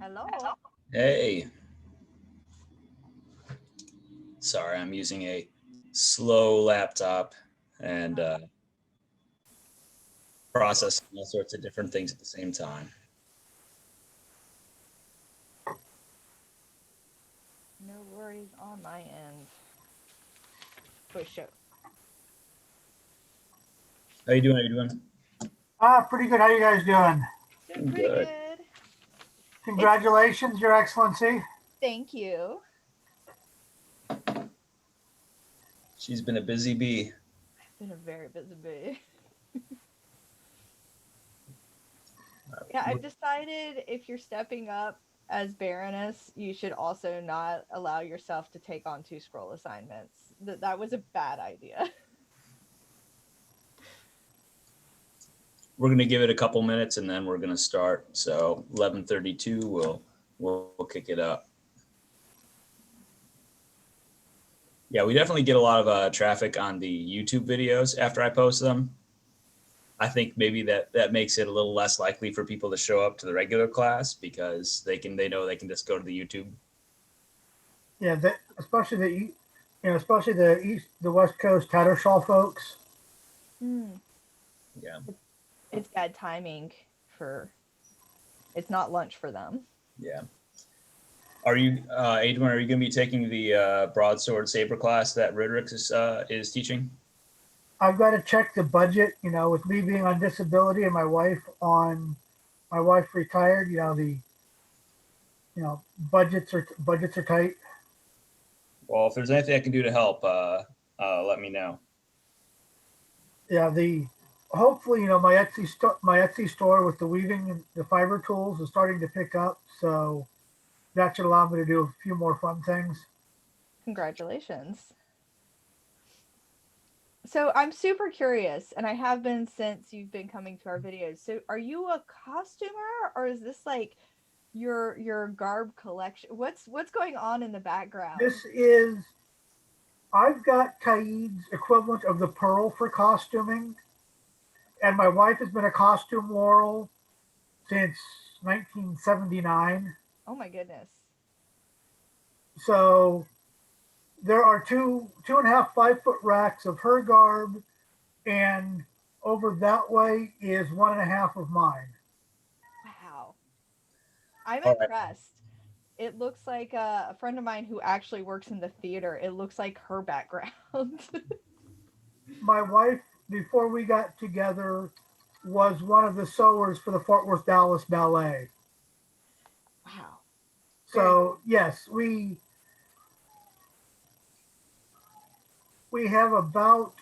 Hello. Hey. Sorry, I'm using a slow laptop and processing all sorts of different things at the same time. No worries on my end. For sure. How you doing? How you doing? Pretty good. How you guys doing? Doing pretty Good. good. Congratulations, Your Excellency. Thank you. She's been a busy bee. I've been a very busy bee. Yeah, I've decided if you're stepping up as Baroness, you should also not allow yourself to take on 2 scroll assignments. That was a bad idea. We're gonna give it a couple minutes and then we're gonna start. So 11:32, we'll kick it up. Yeah, we definitely get a lot of traffic on the YouTube videos after I post them. I think maybe that makes it a little less likely for people to show up to the regular class because they know they can just go to the YouTube. Yeah, especially the West Coast Tattersall folks. Yeah. It's bad timing it's not lunch for them. Yeah. Are you, Adrian, are you going to be taking the broadsword saber class that Roderick is teaching? I've got to check the budget. With me being on disability and my wife retired. Budgets are tight. Well, if there's anything I can do to help, let me know. Yeah, hopefully my Etsy store with the weaving and the fiber tools is starting to pick up. So that should allow me to do a few more fun things. Congratulations. So I'm super curious, and I have been since you've been coming to our videos. So are you a costumer, or is this like your garb collection? What's going on in the background? I've got Kaid's equivalent of the pearl for costuming, and my wife has been a costume laurel since 1979. Oh my goodness. So there are 2.5 5-foot racks of her garb, and over that way is 1.5 of mine. Wow. I'm All right. impressed. It looks like a friend of mine who actually works in the theater. It looks like her background. My wife, before we got together, was one of the sewers for the Fort Worth Dallas Ballet. Wow. So yes, we have about,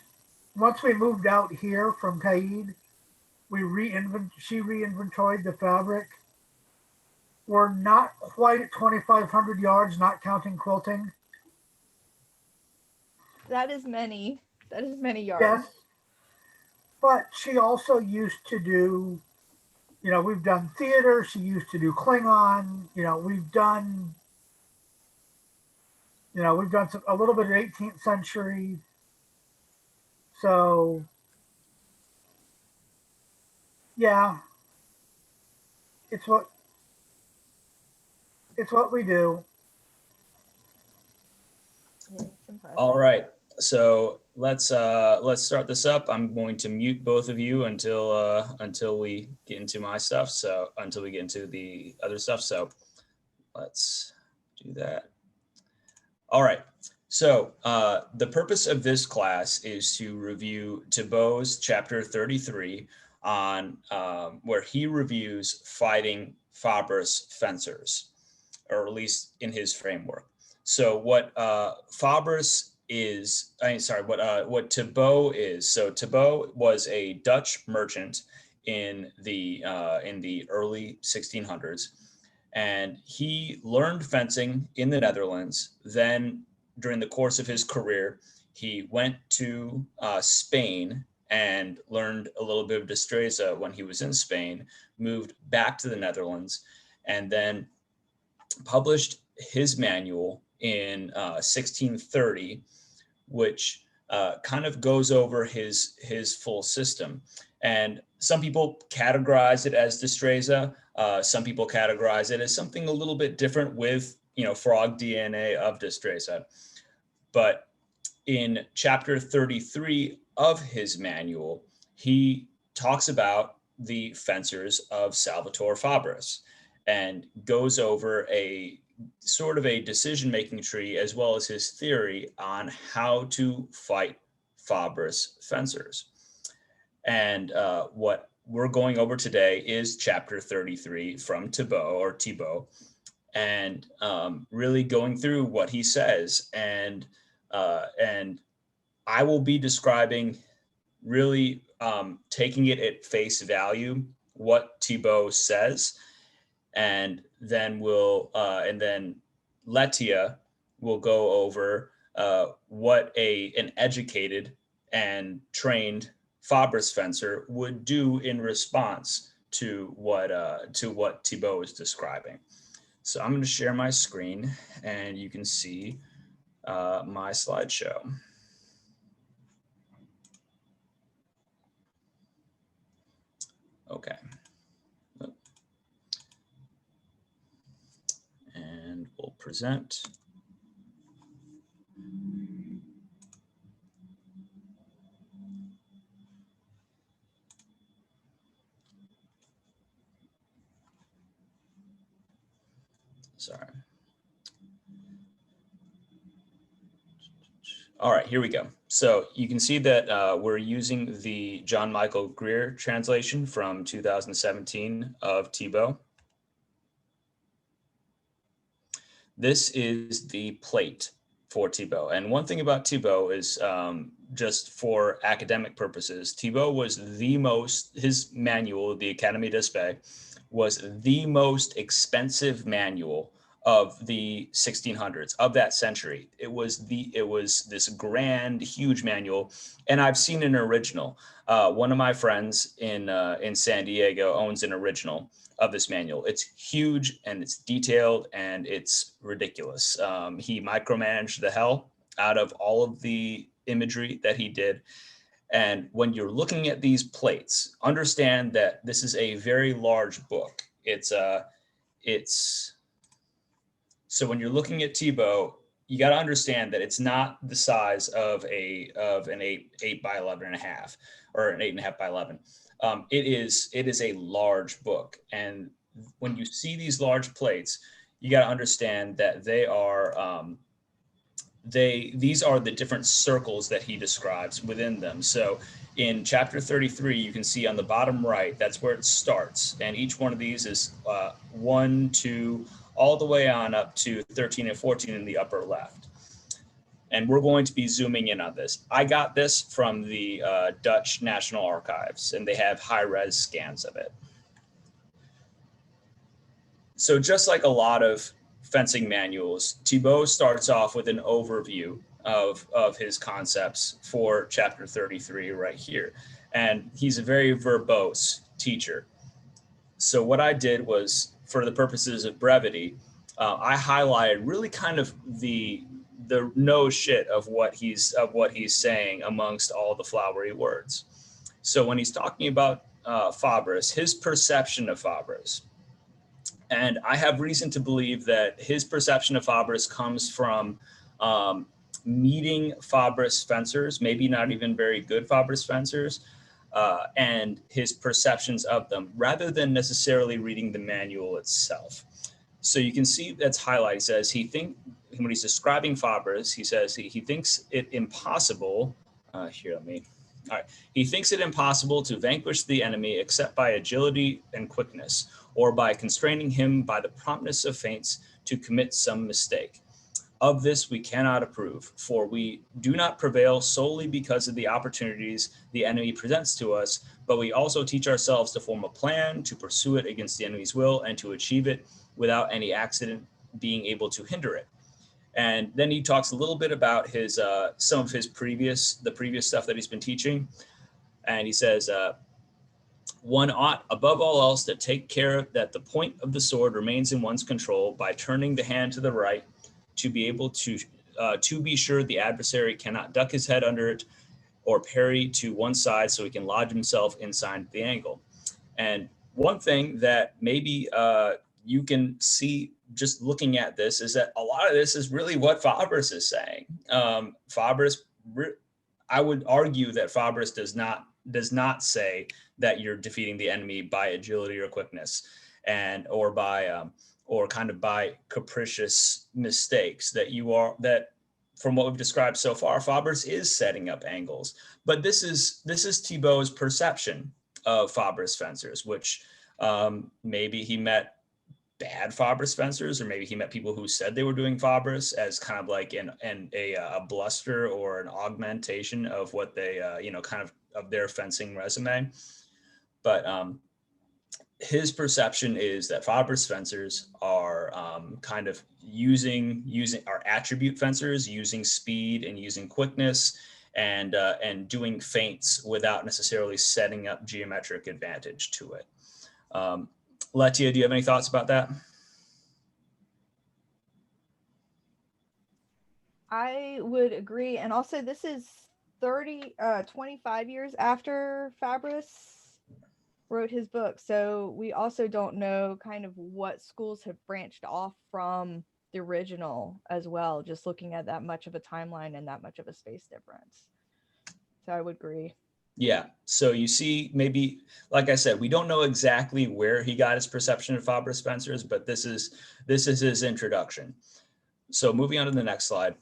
once we moved out here from Kaid, she re-inventoried the fabric. We're not quite at 2,500 yards, not counting quilting. That is many yards. Yes, but she also used to do, we've done theater. She used to do Klingon. We've done a little bit of 18th century. So, yeah, it's what we do. All right. So let's start this up. I'm going to mute both of you until we get into my stuff. So until we get into the other stuff. So let's do that. All right. So the purpose of this class is to review Thibault's chapter 33 on where he reviews fighting Fabris fencers, or at least in his framework. So what Fabris is, what Thibault is. So Thibault was a Dutch merchant in the early 1600s, and he learned fencing in the Netherlands. Then, during the course of his career, he went to Spain and learned a little bit of destreza when he was in Spain, moved back to the Netherlands, and then published his manual in 1630, which kind of goes over his full system. And some people categorize it as dystryza. Some people categorize it as something a little bit different with, frog DNA of dystryza. But in chapter 33 of his manual, he talks about the fencers of Salvatore Fabris and goes over a sort of a decision-making tree as well as his theory on how to fight Fabris fencers. And what we're going over today is chapter 33 from Thibault, and really going through what he says. And I will be describing, really taking it at face value, what Thibault says, and then Letia will go over what an educated and trained Fabris fencer would do in response to what Thibault is describing. So I'm going to share my screen, and you can see my slideshow. Okay. And we'll present. Sorry. All right, here we go. So you can see that we're using the John Michael Greer translation from 2017 of Thibault. This is the plate for Thibault. And one thing about Thibault is, just for academic purposes, Thibault was his manual, the Académie d'Espée, was the most expensive manual of the 1600s, of that century. It was this grand, huge manual, and I've seen an original. One of my friends in San Diego owns an original of this manual. It's huge and it's detailed and it's ridiculous. He micromanaged the hell out of all of the imagery that he did. And when you're looking at these plates, understand that this is a very large book. So when you're looking at Thibault, you got to understand that it's not the size of an 8 by 11 and a half, or an 8.5 by 11. It is a large book. And when you see these large plates, you got to understand that these are the different circles that he describes within them. So in chapter 33, you can see on the bottom right, that's where it starts. And each one of these is 1, 2, all the way on up to 13 and 14 in the upper left. And we're going to be zooming in on this. I got this from the Dutch National Archives, and they have high-res scans of it. So just like a lot of fencing manuals, Thibault starts off with an overview of his concepts for chapter 33 right here. And he's a very verbose teacher. So what I did was, for the purposes of brevity, I highlighted really kind of the no shit of what he's saying amongst all the flowery words. So when he's talking about Fabris, his perception of Fabris, and I have reason to believe that his perception of Fabris comes from meeting Fabris fencers, maybe not even very good Fabris fencers, and his perceptions of them, rather than necessarily reading the manual itself. So you can see that's highlighted. He says when he's describing Fabris, he says he thinks it impossible. He thinks it impossible to vanquish the enemy except by agility and quickness, or by constraining him by the promptness of feints to commit some mistake. Of this we cannot approve, for we do not prevail solely because of the opportunities the enemy presents to us, but we also teach ourselves to form a plan, to pursue it against the enemy's will, and to achieve it without any accident being able to hinder it. And then he talks a little bit about his some of his previous stuff that he's been teaching. And he says, one ought, above all else, to take care that the point of the sword remains in one's control by turning the hand to the right, to be able to be sure the adversary cannot duck his head under it, or parry to one side so he can lodge himself inside the angle. And one thing that maybe you can see just looking at this is that a lot of this is really what Fabris is saying. I would argue that Fabris does not say that you're defeating the enemy by agility or quickness, and or by capricious mistakes. That from what we've described so far, Fabris is setting up angles. But this is Thibault's perception of Fabris fencers, which maybe he met bad Fabris fencers, or maybe he met people who said they were doing Fabris as kind of like a bluster or an augmentation of what they kind of their fencing resume. But his perception is that Fabris fencers are kind of using our attribute fencers, using speed and using quickness, and doing feints without necessarily setting up geometric advantage to it. Letia, do you have any thoughts about that? I would agree. And also, this is 25 years after Fabris wrote his book. So we also don't know kind of what schools have branched off from the original as well, just looking at that much of a timeline and that much of a space difference. So I would agree. Yeah. So you see, maybe, like I said, we don't know exactly where he got his perception of Fabris fencers, but this is his introduction. So moving on to the next slide.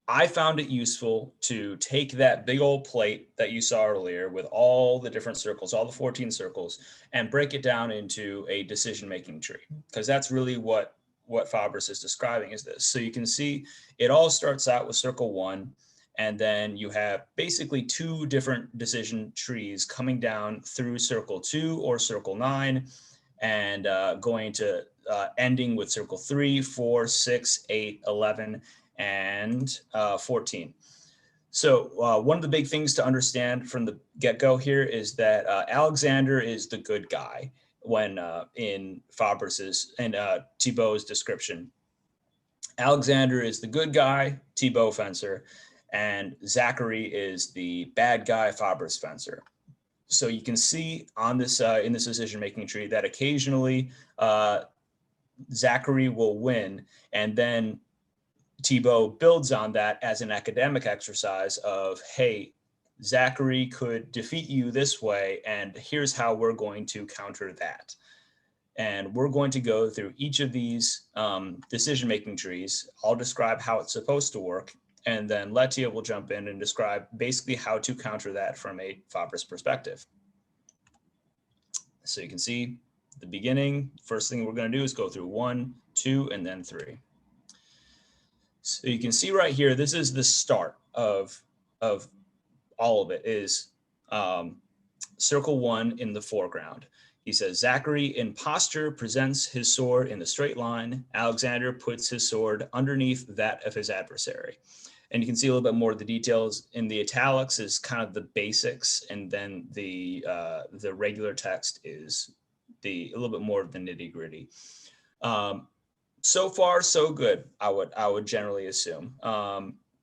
I found it useful to take that big old plate that you saw earlier with all the different circles, all the 14 circles, and break it down into a decision-making tree, because that's really what Fabris is describing is this. So you can see it all starts out with circle 1, and then you have basically 2 different decision trees coming down through circle 2 or circle 9, and going to ending with circle 3, 4, 6, 8, 11, and 14. So one of the big things to understand from the get-go here is that Alexander is the good guy when in Fabris's and Thibault's description. Alexander is the good guy, Thibault fencer, and Zachary is the bad guy, Fabris fencer. So you can see on this in this decision-making tree that occasionally Zachary will win, and then Thibault builds on that as an academic exercise of, hey, Zachary could defeat you this way, and here's how we're going to counter that. And we're going to go through each of these decision-making trees. I'll describe how it's supposed to work, and then Letia will jump in and describe basically how to counter that from a Fabris perspective. So you can see the beginning, first thing we're going to do is go through 1, 2, and then 3. So you can see right here, this is the start of all of it is circle 1 in the foreground. He says, Zachary in posture presents his sword in the straight line. Alexander puts his sword underneath that of his adversary. And you can see a little bit more of the details in the italics is kind of the basics. And then the regular text is a little bit more of the nitty gritty. So far, so good. I would generally assume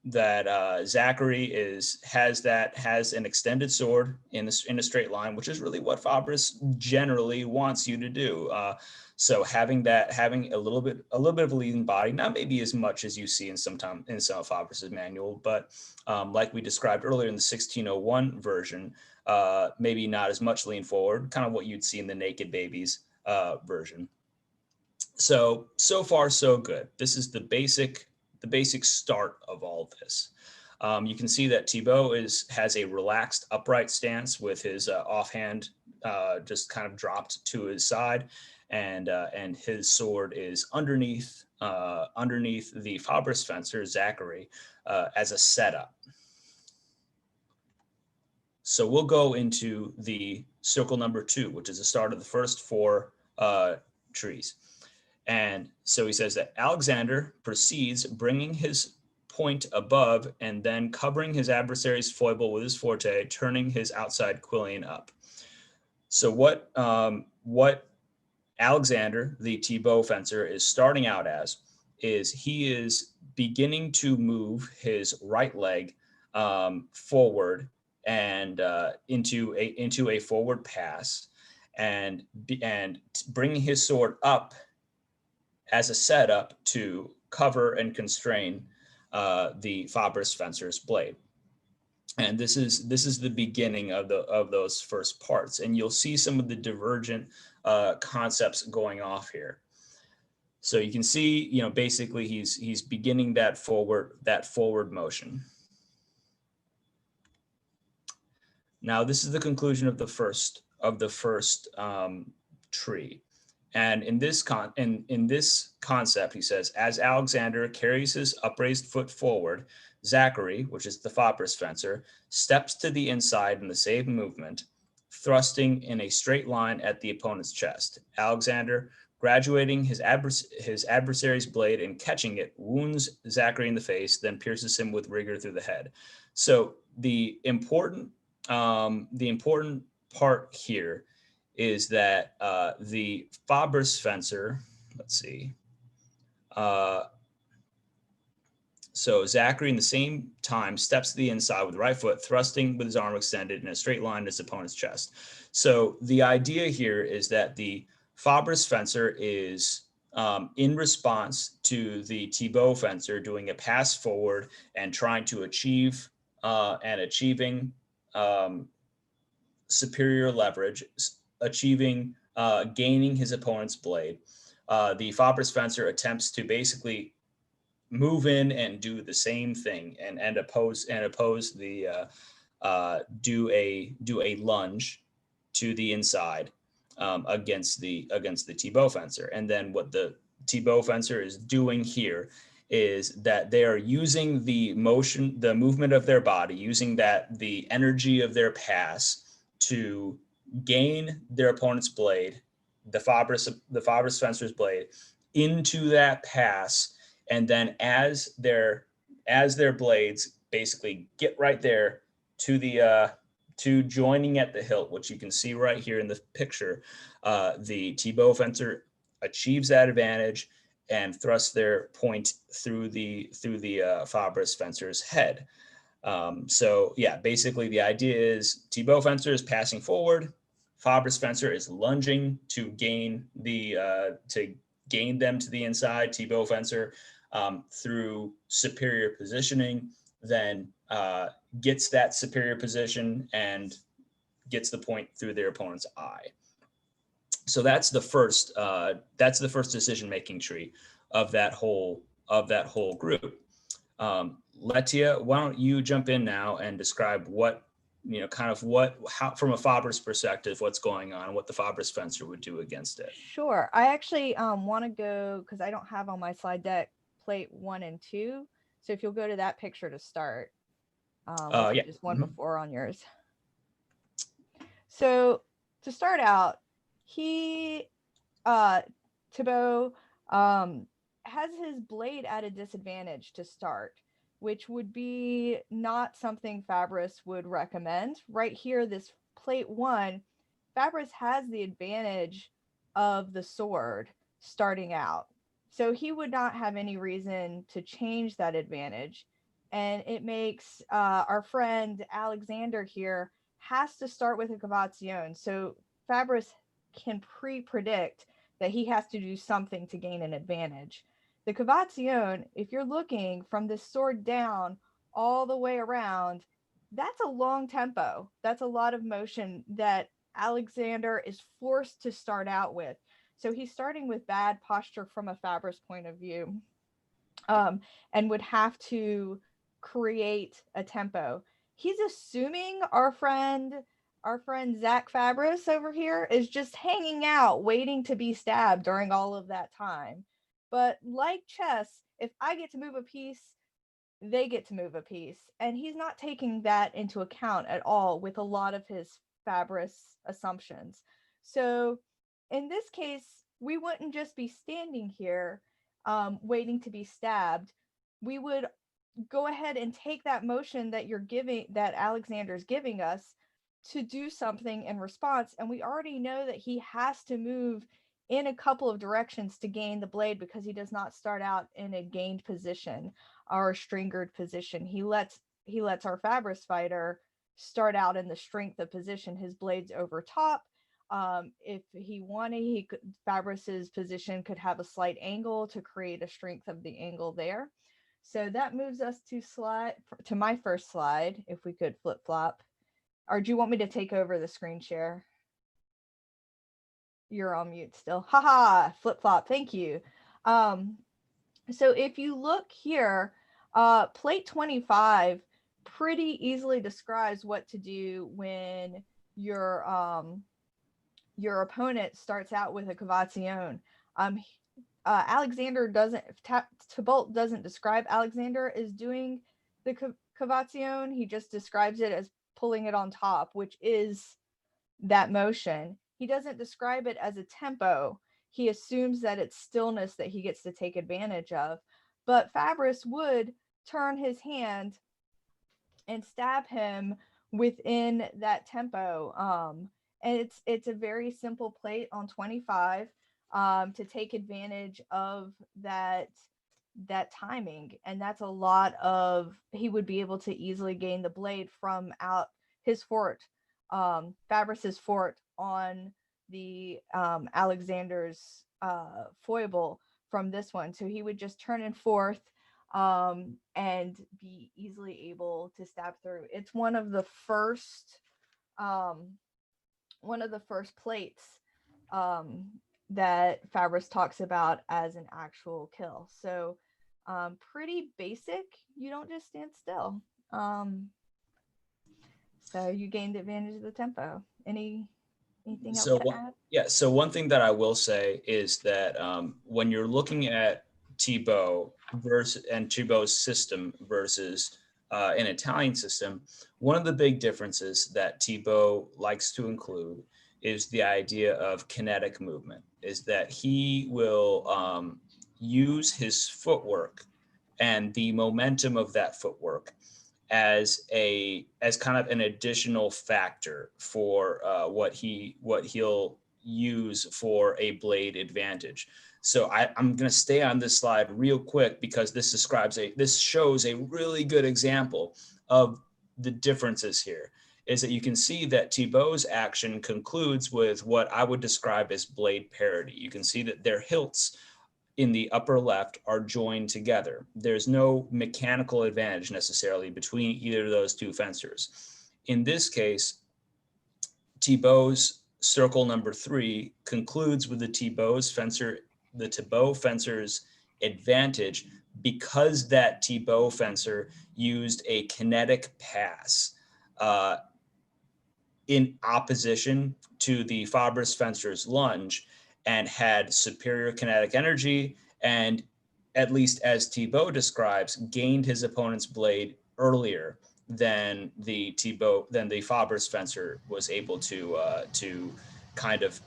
that Zachary has an extended sword in a straight line, which is really what Fabris generally wants you to do. So having a little bit of a lean body, not maybe as much as you see in some of Fabris's manual, but like we described earlier in the 1601 version, maybe not as much lean forward, kind of what you'd see in the Naked Babies version. So far, so good. This is the basic start of all this. You can see that Thibault has a relaxed upright stance with his offhand just kind of dropped to his side, and his sword is underneath the Fabris fencer, Zachary, as a setup. So we'll go into the circle number 2, which is the start of the first 4 trees. And so he says that Alexander proceeds, bringing his point above and then covering his adversary's foible with his forte, turning his outside quillion up. So what Alexander, the Thibault fencer, is starting out as is he is beginning to move his right leg forward and into a forward pass, and bringing his sword up as a setup to cover and constrain the Fabris fencer's blade. And this is the beginning of those first parts, and you'll see some of the divergent concepts going off here. So you can see, basically he's beginning that forward motion. Now this is the conclusion of the first tree. And in this concept, he says, as Alexander carries his upraised foot forward, Zachary, which is the Fabris fencer, steps to the inside in the same movement, thrusting in a straight line at the opponent's chest. Alexander, graduating his adversary's blade and catching it, wounds Zachary in the face, then pierces him with rigor through the head. So the important part here is that the Fabris fencer, let's see. So Zachary, in the same time, steps to the inside with the right foot, thrusting with his arm extended in a straight line to his opponent's chest. So the idea here is that the Fabris fencer is in response to the Thibault fencer doing a pass forward and trying to achieving superior leverage, gaining his opponent's blade. The Fabris fencer attempts to basically move in and do the same thing and oppose the do a lunge to the inside against the Thibault fencer. And then what the Thibault fencer is doing here is that they are using the movement of their body, using the energy of their pass to gain their opponent's blade, the Fabris fencer's blade, into that pass, and then as their blades basically get right there to joining at the hilt, which you can see right here in the picture, the Thibault fencer achieves that advantage and thrusts their point through the Fabris fencer's head. So yeah, basically the idea is Thibault fencer is passing forward, Fabris fencer is lunging to gain them to the inside. Thibault fencer through superior positioning then gets that superior position and gets the point through their opponent's eye. So that's the first decision making tree of that whole group. Letia, why don't you jump in now and describe how from a Fabris perspective, what's going on and what the Fabris fencer would do against it. Sure. I actually want to go, because I don't have on my slide deck plate 1 and 2. So if you'll go to that picture to start, Yeah. just one before on yours. So to start out, Thibault has his blade at a disadvantage to start, which would be not something Fabris would recommend. Right here, this plate 1, Fabris has the advantage of the sword starting out. So he would not have any reason to change that advantage. And it makes our friend Alexander here has to start with a cavation. So Fabris can pre-predict that he has to do something to gain an advantage. The cavation, if you're looking from this sword down all the way around, that's a long tempo. That's a lot of motion that Alexander is forced to start out with. So he's starting with bad posture from a Fabris point of view, and would have to create a tempo. He's assuming our friend Zach Fabris over here is just hanging out, waiting to be stabbed during all of that time. But like chess, if I get to move a piece, they get to move a piece. And he's not taking that into account at all with a lot of his Fabris assumptions. So in this case, we wouldn't just be standing here waiting to be stabbed. We would go ahead and take that motion that Alexander's giving us to do something in response. And we already know that he has to move in a couple of directions to gain the blade, because he does not start out in a gained position or a stringered position. He lets he lets our Fabris fighter start out in the strength of position, his blades over top. If he wanted, he could, Fabris's position could have a slight angle to create a strength of the angle there. So that moves us to my first slide. If we could flip flop, or do you want me to take over the screen share? You're on mute still. Haha, flip flop. Thank you. So if you look here, plate 25 pretty easily describes what to do when your opponent starts out with a cavation. Alexander doesn't, Thibault doesn't describe Alexander as doing the cavation. He just describes it as pulling it on top, which is that motion. He doesn't describe it as a tempo. He assumes that it's stillness that he gets to take advantage of. But Fabris would turn his hand and stab him within that tempo. And it's a very simple plate on 25 to take advantage of that timing. And that's a lot of, he would be able to easily gain the blade from out his fort, Fabris's fort on the Alexander's foible from this one. So he would just turn and forth and be easily able to stab through. It's one of the first plates that Fabris talks about as an actual kill. So pretty basic. You don't just stand still. So you gained advantage of the tempo. Anything else to add? Yeah, so one thing that I will say is that when you're looking at Thibault and Thibault's system versus an Italian system, one of the big differences that Thibault likes to include is the idea of kinetic movement, is that he will use his footwork and the momentum of that footwork as kind of an additional factor for what he'll use for a blade advantage. So I'm going to stay on this slide real quick because this shows a really good example of the differences here. Is that you can see that Thibault's action concludes with what I would describe as blade parity. You can see that their hilts in the upper left are joined together. There's no mechanical advantage necessarily between either of those two fencers. In this case, Thibault's circle number 3 concludes with the Thibault fencer's advantage because that Thibault fencer used a kinetic pass in opposition to the Fabris fencer's lunge, and had superior kinetic energy, and at least as Thibault describes, gained his opponent's blade earlier than the Fabris fencer was able to kind of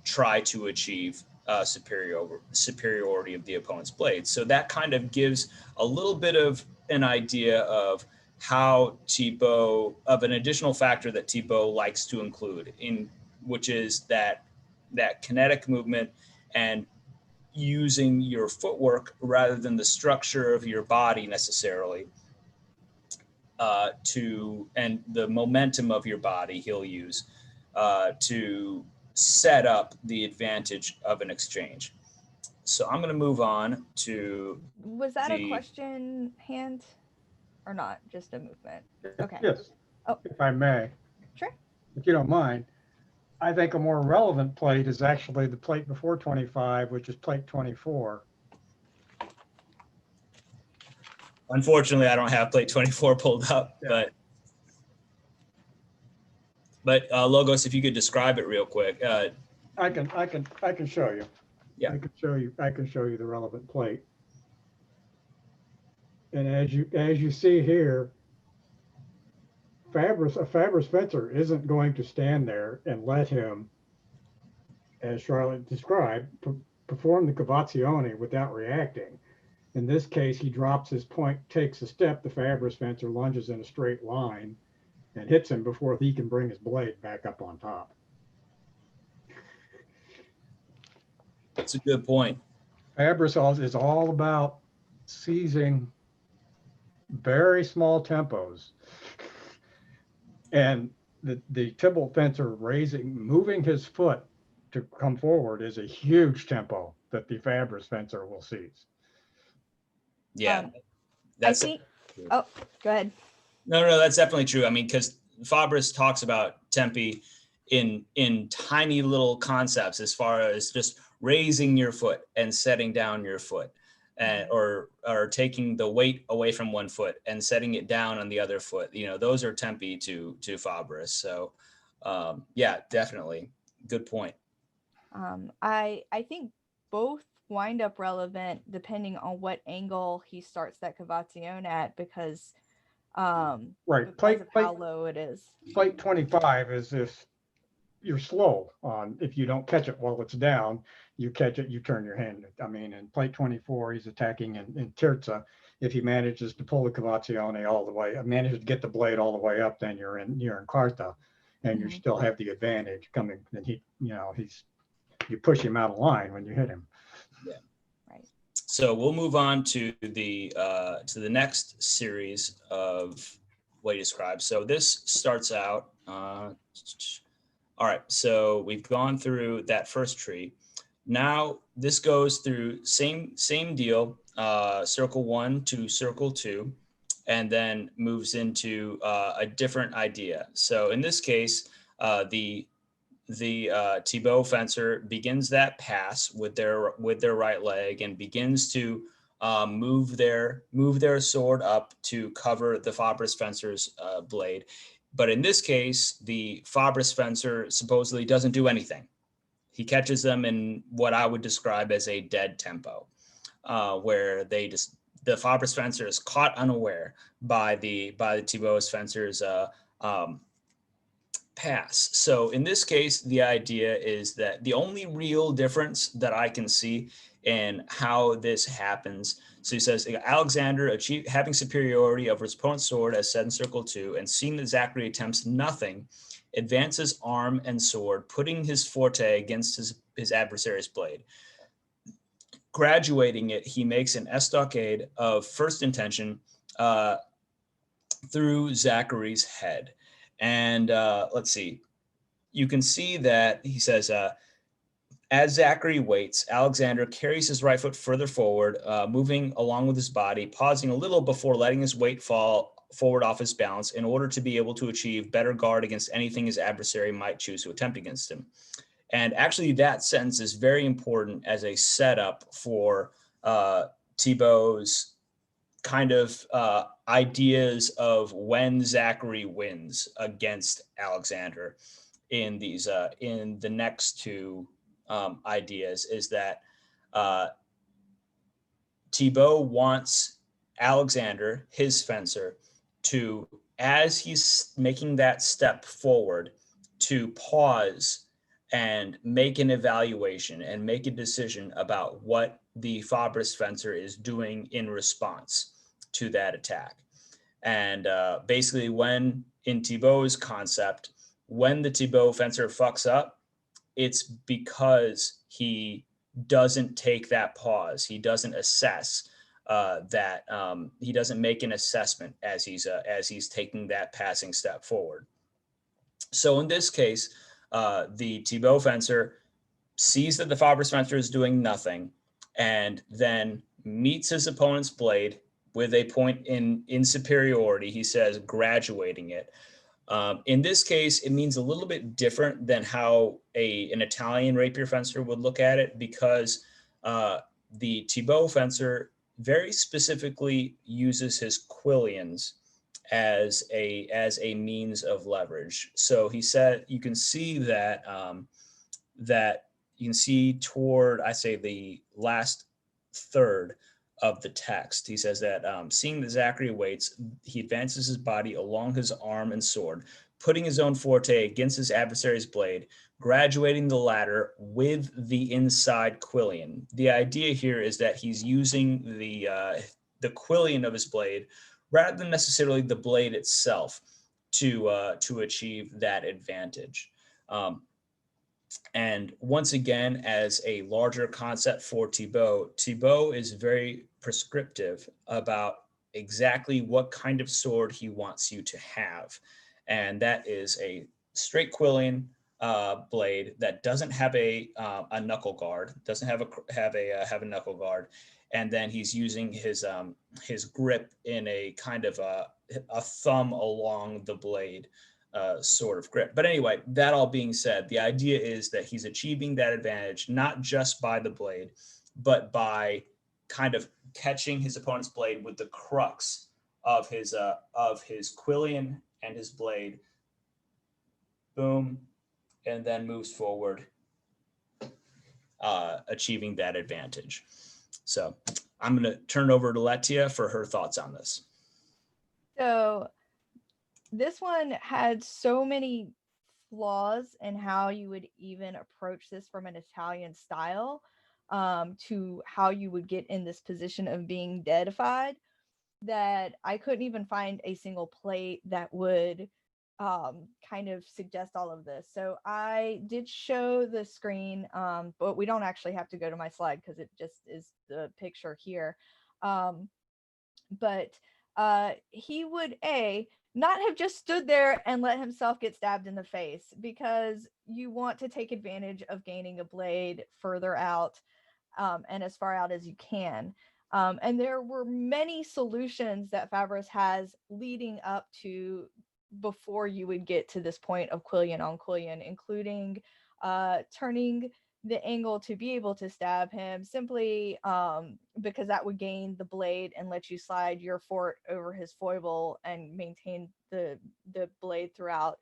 try to achieve superiority of the opponent's blade. So that kind of gives a little bit of an idea of how Thibault, of an additional factor that Thibault likes to include, which is that kinetic movement and using your footwork rather than the structure of your body necessarily, and the momentum of your body he'll use to set up the advantage of an exchange. So I'm going to move on to. Was that a question, Hand? Or not, just a movement? Okay. Yes. Oh. If I may. Sure. If you don't mind. I think a more relevant plate is actually the plate before 25, which is plate 24. Unfortunately, I don't have plate 24 pulled up, yeah. but Logos, if you could describe it real quick. I can show you. Yeah. I can show you the relevant plate. And as you see here, a Fabris fencer isn't going to stand there and let him, as Charlotte described, perform the cavazione without reacting. In this case, he drops his point, takes a step, the Fabris fencer lunges in a straight line and hits him before he can bring his blade back up on top. That's a good point. Fabris is all about seizing very small tempos. And the Thibault fencer moving his foot to come forward is a huge tempo that the Fabris fencer will seize. Yeah, I that's think. Oh, go ahead. no, that's definitely true. I mean, because Fabris talks about tempi in tiny little concepts as far as just raising your foot and setting down your foot, and or taking the weight away from one foot and setting it down on the other foot. You know, those are tempi to Fabris. So yeah, definitely good point. I think both wind up relevant depending on what angle he starts that cavazione at, because Right. because of how low it is. Plate 25 is if you're slow on, if you don't catch it while it's down, you catch it, you turn your hand. I mean, in plate 24, he's attacking in terza. If he manages to pull the cavazione all the way, manages to get the blade all the way up, then you're in quarta, and you still have the advantage coming. And you push him out of line when you hit him. Yeah. Right. So we'll move on to the next series of what he describes. So this starts out. All right, so we've gone through that first tree. Now this goes through same deal, circle 1 to circle 2, and then moves into a different idea. So in this case, the Thibault fencer begins that pass with their right leg and begins to move their sword up to cover the Fabris fencer's blade. But in this case, the Fabris fencer supposedly doesn't do anything. He catches them in what I would describe as a dead tempo, where the Fabris fencer is caught unaware by the Thibault fencer's pass. So in this case, the idea is that the only real difference that I can see in how this happens. So he says, Alexander having superiority over his opponent's sword, as said in circle 2, and seeing that Zachary attempts nothing, advances arm and sword, putting his forte against his adversary's blade. Graduating it, he makes an estocade of first intention through Zachary's head. And let's see, you can see that he says, as Zachary waits, Alexander carries his right foot further forward, moving along with his body, pausing a little before letting his weight fall forward off his balance in order to be able to achieve better guard against anything his adversary might choose to attempt against him. And actually, that sentence is very important as a setup for Thibault's kind of ideas of when Zachary wins against Alexander in these in the next two ideas, is that Thibault wants Alexander, his fencer, to, as he's making that step forward, to pause and make an evaluation and make a decision about what the Fabris fencer is doing in response to that attack. And basically, when in Thibault's concept, when the Thibault fencer fucks up, it's because he doesn't take that pause. He doesn't assess that. He doesn't make an assessment as he's taking that passing step forward. So in this case, the Thibault fencer sees that the Fabris fencer is doing nothing, and then meets his opponent's blade with a point in superiority. He says, graduating it. In this case, it means a little bit different than how an Italian rapier fencer would look at it, because the Thibault fencer very specifically uses his quillions as a means of leverage. So he said, you can see that that you can see toward, I say, the last third of the text. He says that seeing that Zachary waits, he advances his body along his arm and sword, putting his own forte against his adversary's blade, graduating the latter with the inside quillion. The idea here is that he's using the quillion of his blade rather than necessarily the blade itself to achieve that advantage. And once again, as a larger concept for Thibault, Thibault is very prescriptive about exactly what kind of sword he wants you to have. And that is a straight Quillian blade that doesn't have a knuckle guard, doesn't have a knuckle guard, and then he's using his grip in a kind of a thumb along the blade sort of grip. But anyway, that all being said, the idea is that he's achieving that advantage not just by the blade, but by kind of catching his opponent's blade with the crux of his Quillian and his blade. Boom, and then moves forward, achieving that advantage. So I'm going to turn it over to Letia for her thoughts on this. So this one had so many flaws in how you would even approach this from an Italian style, to how you would get in this position of being deadified, that I couldn't even find a single plate that would kind of suggest all of this. So I did show the screen, but we don't actually have to go to my slide because it just is the picture here. But he would not have just stood there and let himself get stabbed in the face, because you want to take advantage of gaining a blade further out, and as far out as you can. And there were many solutions that Fabris has leading up to before you would get to this point of Quillian on Quillian, including turning the angle to be able to stab him simply because that would gain the blade and let you slide your fort over his foible and maintain the blade throughout.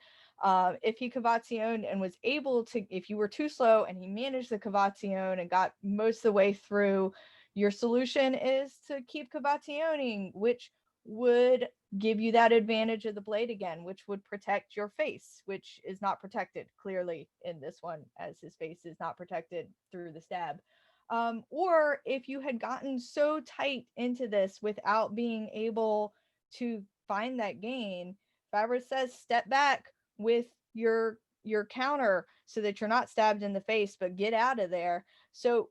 If he cavazione and was able to, if you were too slow and he managed the cavazione and got most of the way through, your solution is to keep cavazioning, which would give you that advantage of the blade again, which would protect your face, which is not protected clearly in this one, as his face is not protected through the stab. Or if you had gotten so tight into this without being able to find that gain, Fabris says step back with your counter so that you're not stabbed in the face, but get out of there. So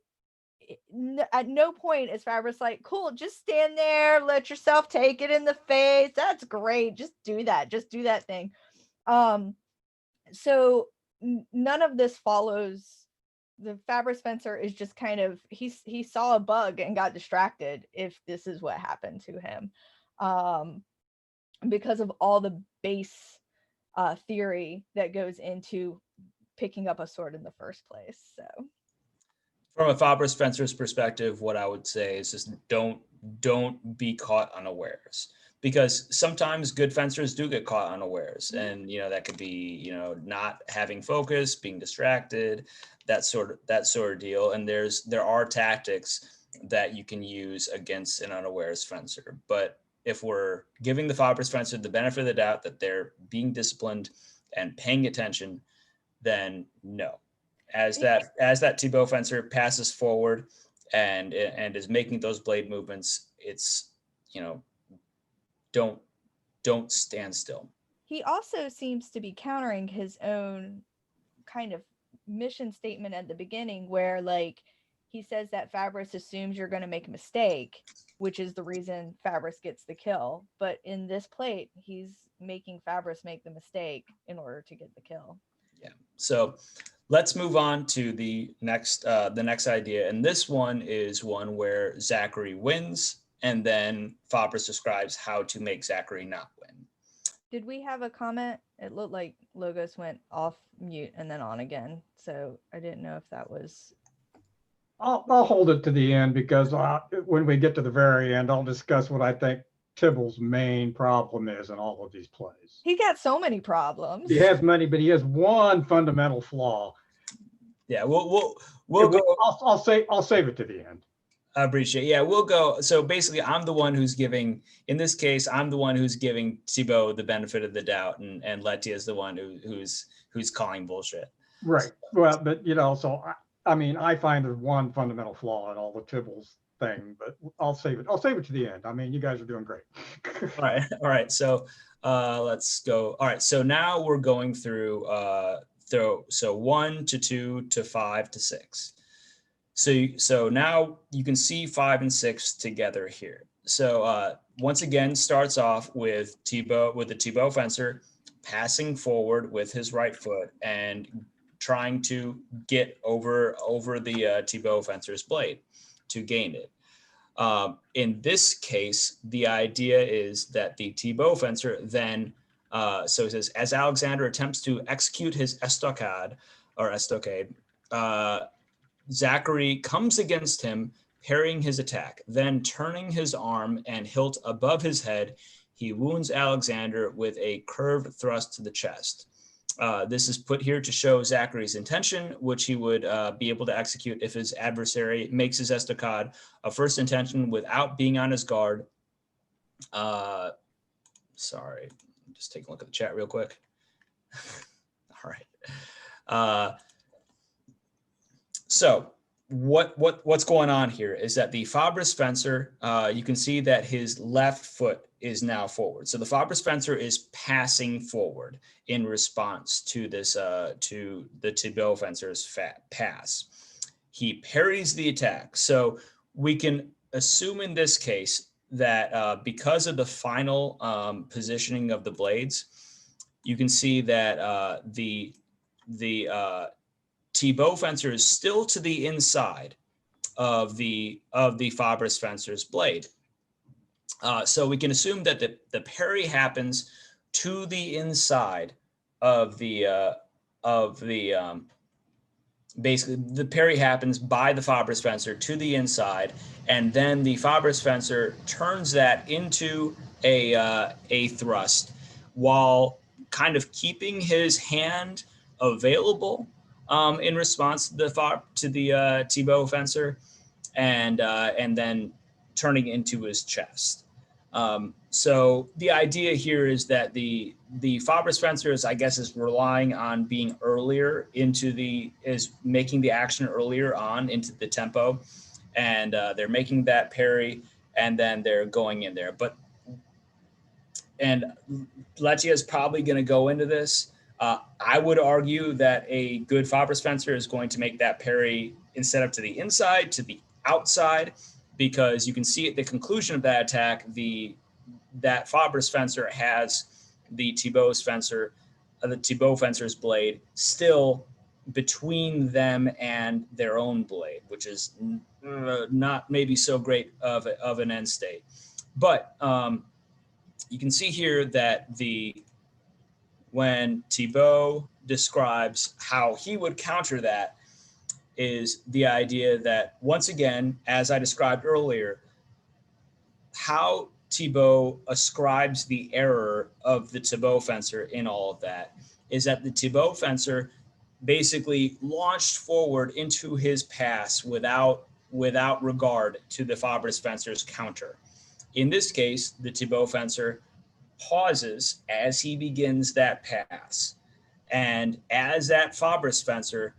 at no point is Fabris like, cool, just stand there, let yourself take it in the face, that's great, just do that thing. So none of this follows. The Fabris fencer is just kind of, he saw a bug and got distracted, if this is what happened to him, because of all the base theory that goes into picking up a sword in the first place. So from a Fabris fencer's perspective, what I would say is just don't be caught unawares, because sometimes good fencers do get caught unawares, and that could be not having focus, being distracted, that sort of deal. And there are tactics that you can use against an unawares fencer, but if we're giving the Fabris fencer the benefit of the doubt that they're being disciplined and paying attention, then no. As that Thibault fencer passes forward and is making those blade movements, it's don't stand still. He also seems to be countering his own kind of mission statement at the beginning, where like he says that Fabris assumes you're going to make a mistake, which is the reason Fabris gets the kill. But in this plate, he's making Fabris make the mistake in order to get the kill. Yeah. So let's move on to the next idea. And this one is one where Zachary wins, and then Fabris describes how to make Zachary not win. Did we have a comment? It looked like Logos went off mute and then on again. So I didn't know if that was... I'll hold it to the end, because when we get to the very end, I'll discuss what I think Thibault's main problem is in all of these plays. He got so many problems. He has many, but he has one fundamental flaw. Yeah, we'll go. I'll save it to the end. I appreciate it. Yeah, we'll go. So basically, I'm the one who's giving, in this case, I'm the one who's giving Thibault the benefit of the doubt, and Letia is the one who's calling bullshit. Right. Well, but so I mean, I find there's one fundamental flaw in all the Thibault's thing, but I'll save it to the end. I mean, you guys are doing great. All right. So let's go. All right. So now we're going through so 1 to 2 to 5 to 6. So now you can see 5 and 6 together here. once again starts off with the Thibault fencer passing forward with his right foot and trying to get over the Thibault fencer's blade to gain it. In this case, the idea is that the Thibault fencer then, so it says, as Alexander attempts to execute his estocade, Zachary comes against him, parrying his attack. Then turning his arm and hilt above his head, he wounds Alexander with a curved thrust to the chest. This is put here to show Zachary's intention, which he would be able to execute if his adversary makes his estocade a first intention without being on his guard. Sorry, just take a look at the chat real quick. All right. So what's going on here is that the Fabris fencer, you can see that his left foot is now forward. So the Fabris fencer is passing forward in response to this, to the Thibault fencer's pass. He parries the attack. So we can assume in this case that because of the final positioning of the blades, you can see that the Thibault fencer is still to the inside of the Fabris fencer's blade. So we can assume that the parry happens to the inside of basically the parry happens by the Fabris fencer to the inside, and then the Fabris fencer turns that into a thrust while kind of keeping his hand available in response to the Thibault fencer, and then turning into his chest. So the idea here is that the Fabris fencer is relying on being earlier is making the action earlier on into the tempo, and they're making that parry, and then they're going in there. And Leccia is probably going to go into this. I would argue that a good Fabris fencer is going to make that parry instead of to the inside, to the outside, because you can see at the conclusion of that attack, that Fabris fencer has the Thibault fencer's blade still between them and their own blade, which is not maybe so great of an end state. But you can see here that when Thibault describes how he would counter that, is the idea that, once again, as I described earlier, how Thibault ascribes the error of the Thibault fencer in all of that is that the Thibault fencer basically launched forward into his pass without regard to the Fabris fencer's counter. In this case, the Thibault fencer pauses as he begins that pass. And as that Fabris fencer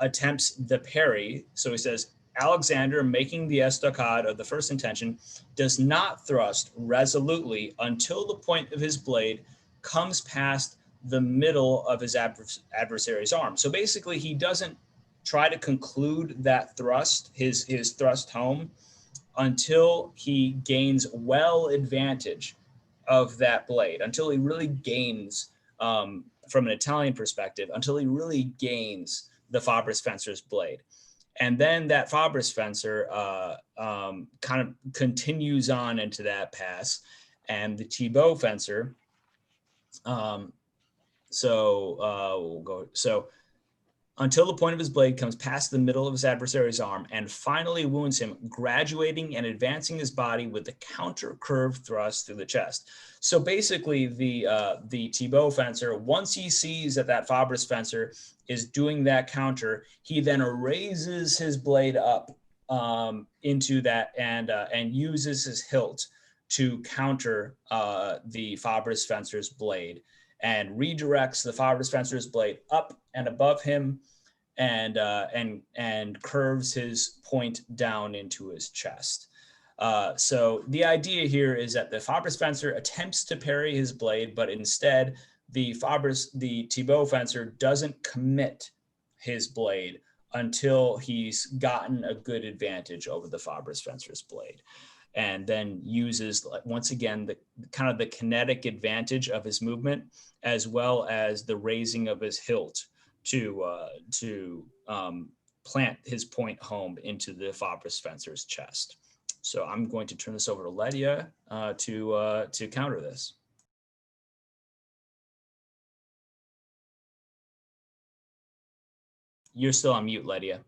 attempts the parry, so he says, Alexander, making the estocade of the first intention, does not thrust resolutely until the point of his blade comes past the middle of his adversary's arm. So basically, he doesn't try to conclude that thrust, his thrust home, until he gains well advantage of that blade, until he really gains, from an Italian perspective, until he really gains the Fabris fencer's blade. And then that Fabris fencer kind of continues on into that pass, and the Thibault fencer. We'll go. So until the point of his blade comes past the middle of his adversary's arm and finally wounds him, graduating and advancing his body with the counter curved thrust through the chest. So basically, the Thibault fencer, once he sees that Fabris fencer is doing that counter, he then raises his blade up into that and uses his hilt to counter the Fabris fencer's blade, and redirects the Fabris fencer's blade up and above him, and curves his point down into his chest. So the idea here is that the Fabris fencer attempts to parry his blade, but instead the Thibault fencer doesn't commit his blade until he's gotten a good advantage over the Fabris fencer's blade. and then uses, once again, the kind of the kinetic advantage of his movement, as well as the raising of his hilt to plant his point home into the Fabris fencer's chest. So I'm going to turn this over to Ledia to counter this. You're still on mute, Ledia.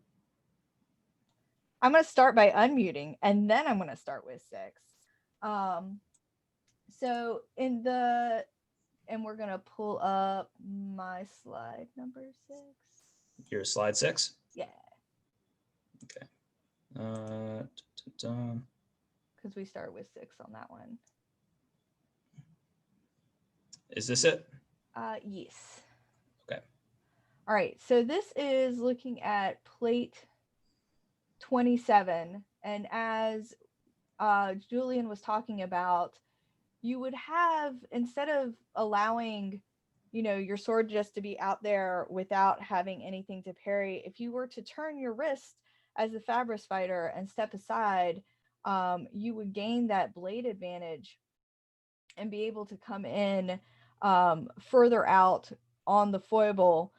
I'm going to start by unmuting, and then I'm going to start with 6. So in the, and we're going to pull up my slide number 6. Your slide 6? Yeah. Okay. Because we start with 6 on that one. Is this it? Yes. Okay. All right. So this is looking at plate 27. And as Julian was talking about, you would have, instead of allowing, you know, your sword just to be out there without having anything to parry, if you were to turn your wrist as the Fabris fighter and step aside, you would gain that blade advantage and be able to come in further out on the foible.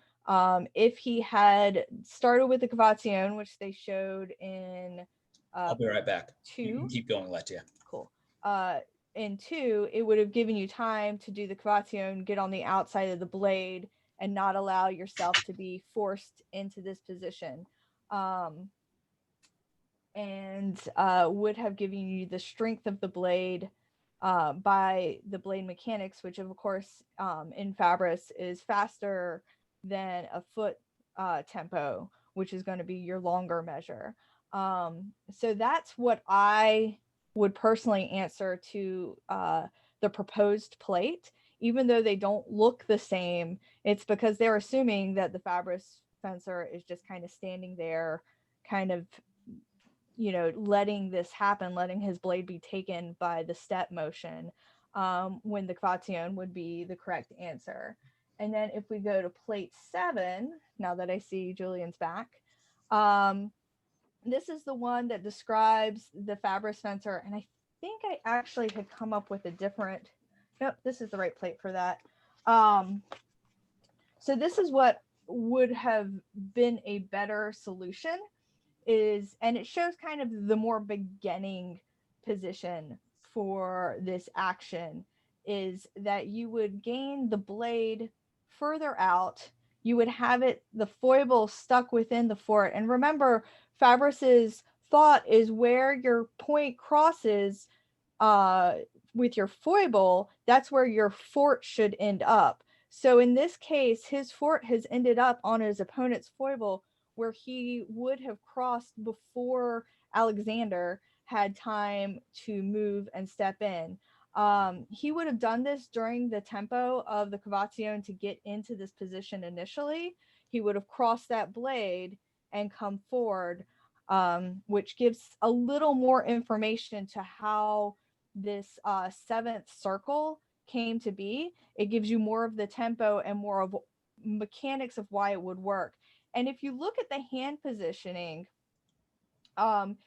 If he had started with the Cavation, which they showed in I'll be right back. 2. You can keep going, Letia. Cool. In 2, it would have given you time to do the Cavation, get on the outside of the blade, and not allow yourself to be forced into this position. And would have given you the strength of the blade by the blade mechanics, which of course in Fabris is faster than a foot tempo, which is going to be your longer measure. So that's what I would personally answer to the proposed plate. Even though they don't look the same, it's because they're assuming that the Fabris fencer is just kind of standing there, kind of, you know, letting this happen, letting his blade be taken by the step motion, when the Cavation would be the correct answer. And then if we go to plate 7, now that I see Julian's back, this is the one that describes the Fabris fencer. And I think I actually had come up with a different, nope, this is the right plate for that. So this is what would have been a better solution is, and it shows kind of the more beginning position for this action, is that you would gain the blade further out. You would have it, the foible stuck within the fort. And remember, Fabris's thought is where your point crosses with your foible, that's where your fort should end up. So in this case, his fort has ended up on his opponent's foible, where he would have crossed before Alexander had time to move and step in. He would have done this during the tempo of the Cavation to get into this position initially. He would have crossed that blade and come forward, which gives a little more information to how this 7th circle came to be. It gives you more of the tempo and more of mechanics of why it would work. And if you look at the hand positioning, in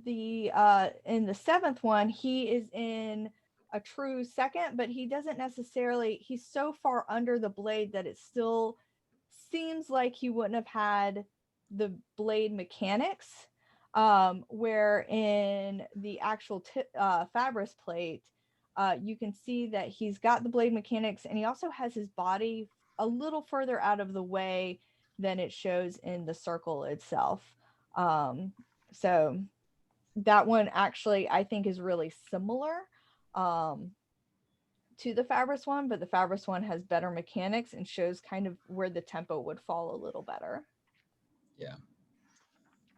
the 7th one, he is in a true second, but he doesn't necessarily, he's so far under the blade that it still seems like he wouldn't have had the blade mechanics, where in the actual Fabris plate, you can see that he's got the blade mechanics, and he also has his body a little further out of the way than it shows in the circle itself. So that one actually I think is really similar to the Fabris one, but the Fabris one has better mechanics and shows kind of where the tempo would fall a little better. Yeah.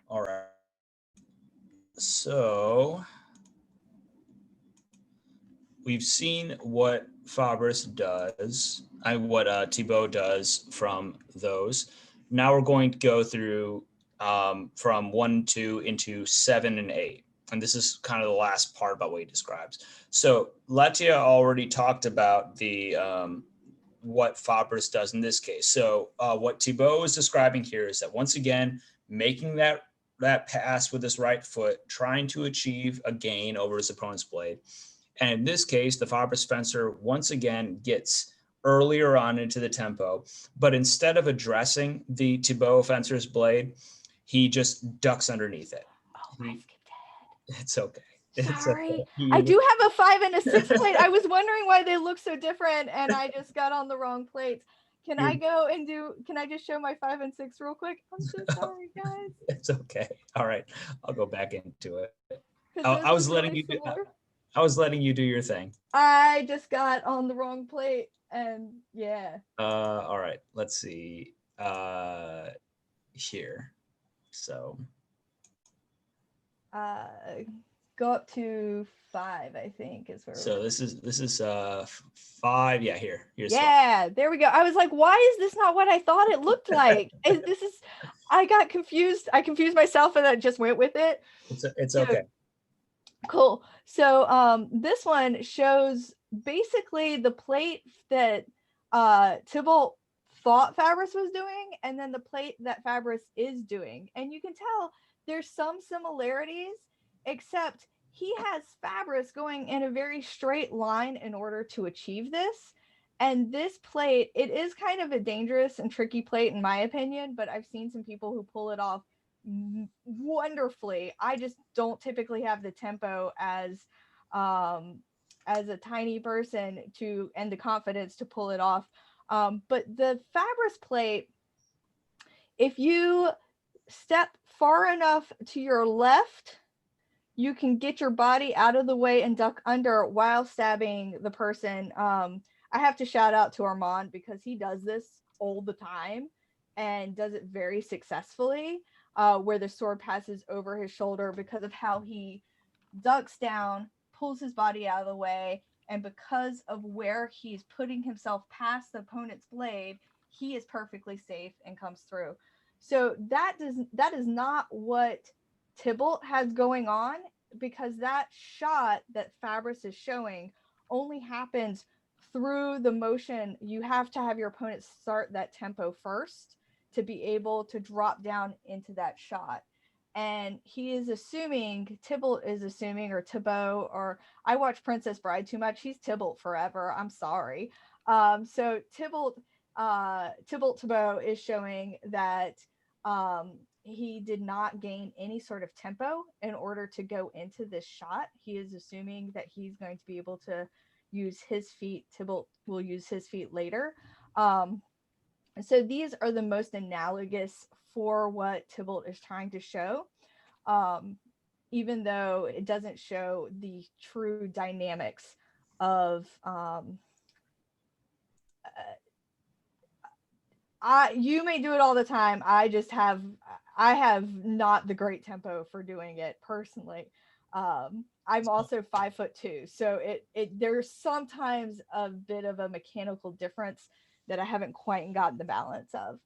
All right. So we've seen what Fabris does, what Thibault does from those. Now we're going to go through from 1, 2 into 7 and 8. And this is kind of the last part about what he describes. So Letia already talked about the what Fabris does in this case. So what Thibault is describing here is that, once again, making that that pass with his right foot, trying to achieve a gain over his opponent's blade. And in this case, the Fabris fencer once again gets earlier on into the tempo, but instead of addressing the Thibault fencer's blade, he just ducks underneath it. Oh, I skipped ahead. It's okay. It's Sorry. okay. I do have a 5 and a 6 plate. I was wondering why they look so different, and I just got on the wrong plates. Can I go and can I just show my 5 and 6 real quick? I'm so sorry, guys. It's okay. All right. I'll go back into it. 'Cause I was those look letting really you do, similar. I was letting you do your thing. I just got on the wrong plate, and yeah. All right. Let's see. Here. So. Go up to 5, I think is where. So this is 5. Yeah, here's yeah, 5. there we go. I was like, why is this not what I thought it looked like? I got confused. I confused myself and I just went with it. It's okay. Cool. So this one shows basically the plate that Thibault thought Fabris was doing, and then the plate that Fabris is doing. And you can tell there's some similarities, except he has Fabris going in a very straight line in order to achieve this. And this plate, it is kind of a dangerous and tricky plate in my opinion, but I've seen some people who pull it off wonderfully. I just don't typically have the tempo as a tiny person and the confidence to pull it off. But the Fabris plate, if you step far enough to your left, you can get your body out of the way and duck under while stabbing the person. I have to shout out to Armand because he does this all the time and does it very successfully, where the sword passes over his shoulder because of how he ducks down, pulls his body out of the way, and because of where he's putting himself past the opponent's blade, he is perfectly safe and comes through. So that is not what Thibault has going on, because that shot that Fabris is showing only happens through the motion. You have to have your opponent start that tempo first to be able to drop down into that shot. And he is assuming, Thibault is assuming, or Thibault, or I watch Princess Bride too much. He's Thibault forever. I'm sorry. So Thibault is showing that he did not gain any sort of tempo in order to go into this shot. He is assuming that he's going to be able to use his feet. Thibault will use his feet later. So these are the most analogous for what Thibault is trying to show, even though it doesn't show the true dynamics of you may do it all the time. I have not the great tempo for doing it personally. I'm also 5'2", so there's sometimes a bit of a mechanical difference that I haven't quite gotten the balance of,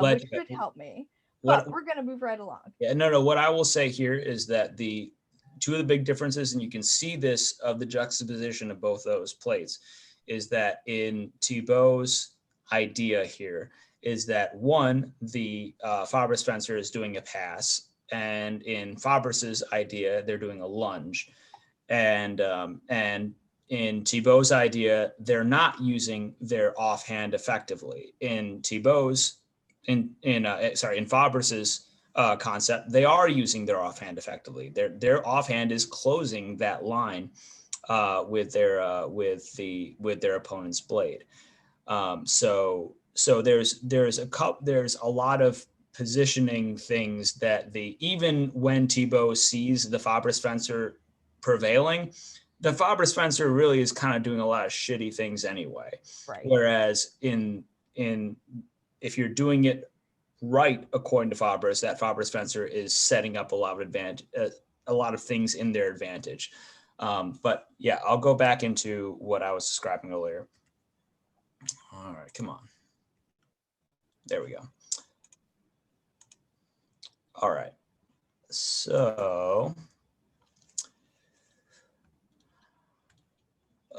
which could help me. But we're going to move right along. Yeah, no. What I will say here is that the two of the big differences, and you can see this of the juxtaposition of both those plates, is that in Thibault's idea here is that one, the Fabris fencer is doing a pass, and in Fabris's idea, they're doing a lunge, and in Thibault's idea, they're not using their offhand effectively. In Fabris's concept, they are using their offhand effectively. Their offhand is closing that line with their opponent's blade. So there's a lot of positioning things that even when Thibault sees the Fabris fencer prevailing, the Fabris fencer really is kind of doing a lot of shitty things anyway. Right. Whereas if you're doing it right according to Fabris, that Fabris fencer is setting up a lot of things in their advantage. But yeah, I'll go back into what I was describing earlier. All right, come on. There we go. All right. So,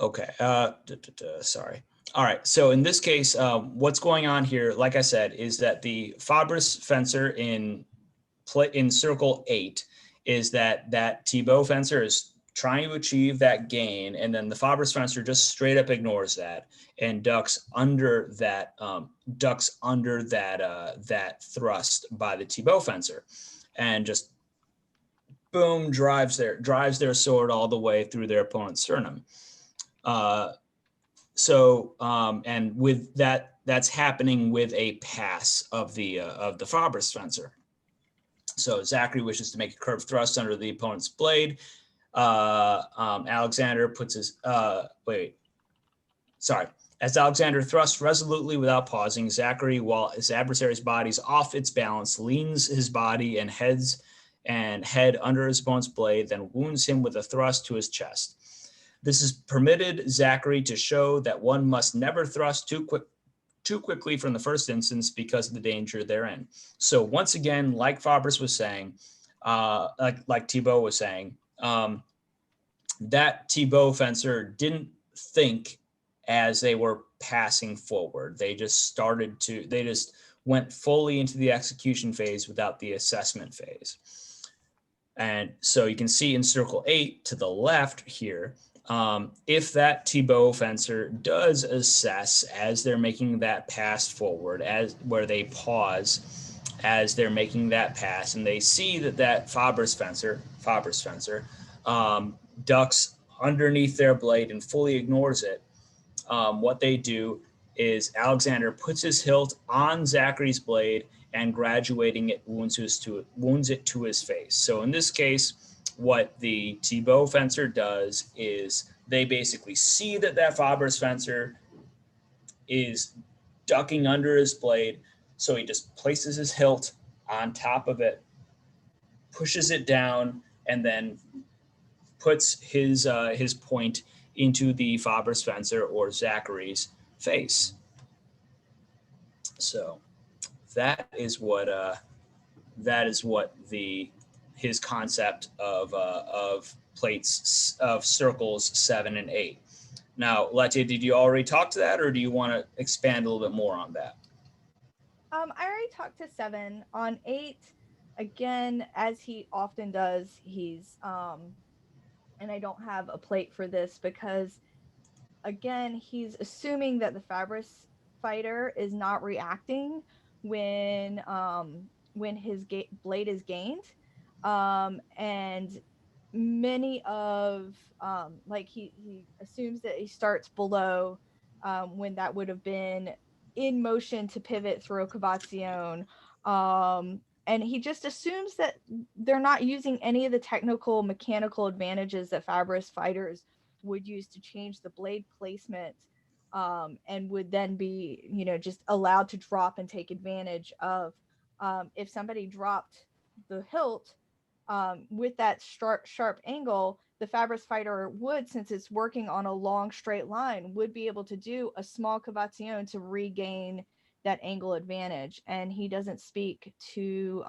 okay. Sorry. All right. So in this case, what's going on here, like I said, is that the Fabris fencer in in circle 8 is that Thibault fencer is trying to achieve that gain, and then the Fabris fencer just straight up ignores that and ducks under that that thrust by the Thibault fencer, and just boom, drives their sword all the way through their opponent's sternum. And with that's happening with a pass of the Fabris fencer. So Zachary wishes to make a curved thrust under the opponent's blade. Alexander puts his As Alexander thrusts resolutely without pausing, Zachary, while his adversary's body's off its balance, leans his body and head under his opponent's blade, then wounds him with a thrust to his chest. This has permitted Zachary to show that one must never thrust too quickly from the first instance because of the danger therein. So once again, like Fabris was saying, like Thibault was saying, that Thibault fencer didn't think as they were passing forward. They just went fully into the execution phase without the assessment phase. And so you can see in circle 8 to the left here, if that Thibault fencer does assess as they're making that pass forward, where they pause as they're making that pass, and they see that Fabris fencer ducks underneath their blade and fully ignores it, what they do is Alexander puts his hilt on Zachary's blade and graduating it wounds it to his face. So in this case, what the Thibault fencer does is they basically see that Fabris fencer is ducking under his blade. So he just places his hilt on top of it, pushes it down, and then puts his point into the Fabris fencer or Zachary's face. So that is what his concept of plates of circles 7 and 8. Now, Letty, did you already talk to that, or do you want to expand a little bit more on that? I already talked to 7. On 8, again, as he often does, he's and I don't have a plate for this because, again, he's assuming that the Fabris fighter is not reacting when his blade is gained, and many of he assumes that he starts below when that would have been in motion to pivot through a cavazione, and he just assumes that they're not using any of the technical mechanical advantages that Fabris fighters would use to change the blade placement, and would then be, just allowed to drop and take advantage of, if somebody dropped the hilt with that sharp angle, the Fabris fighter would, since it's working on a long straight line, would be able to do a small cavazione to regain that angle advantage. And he doesn't speak to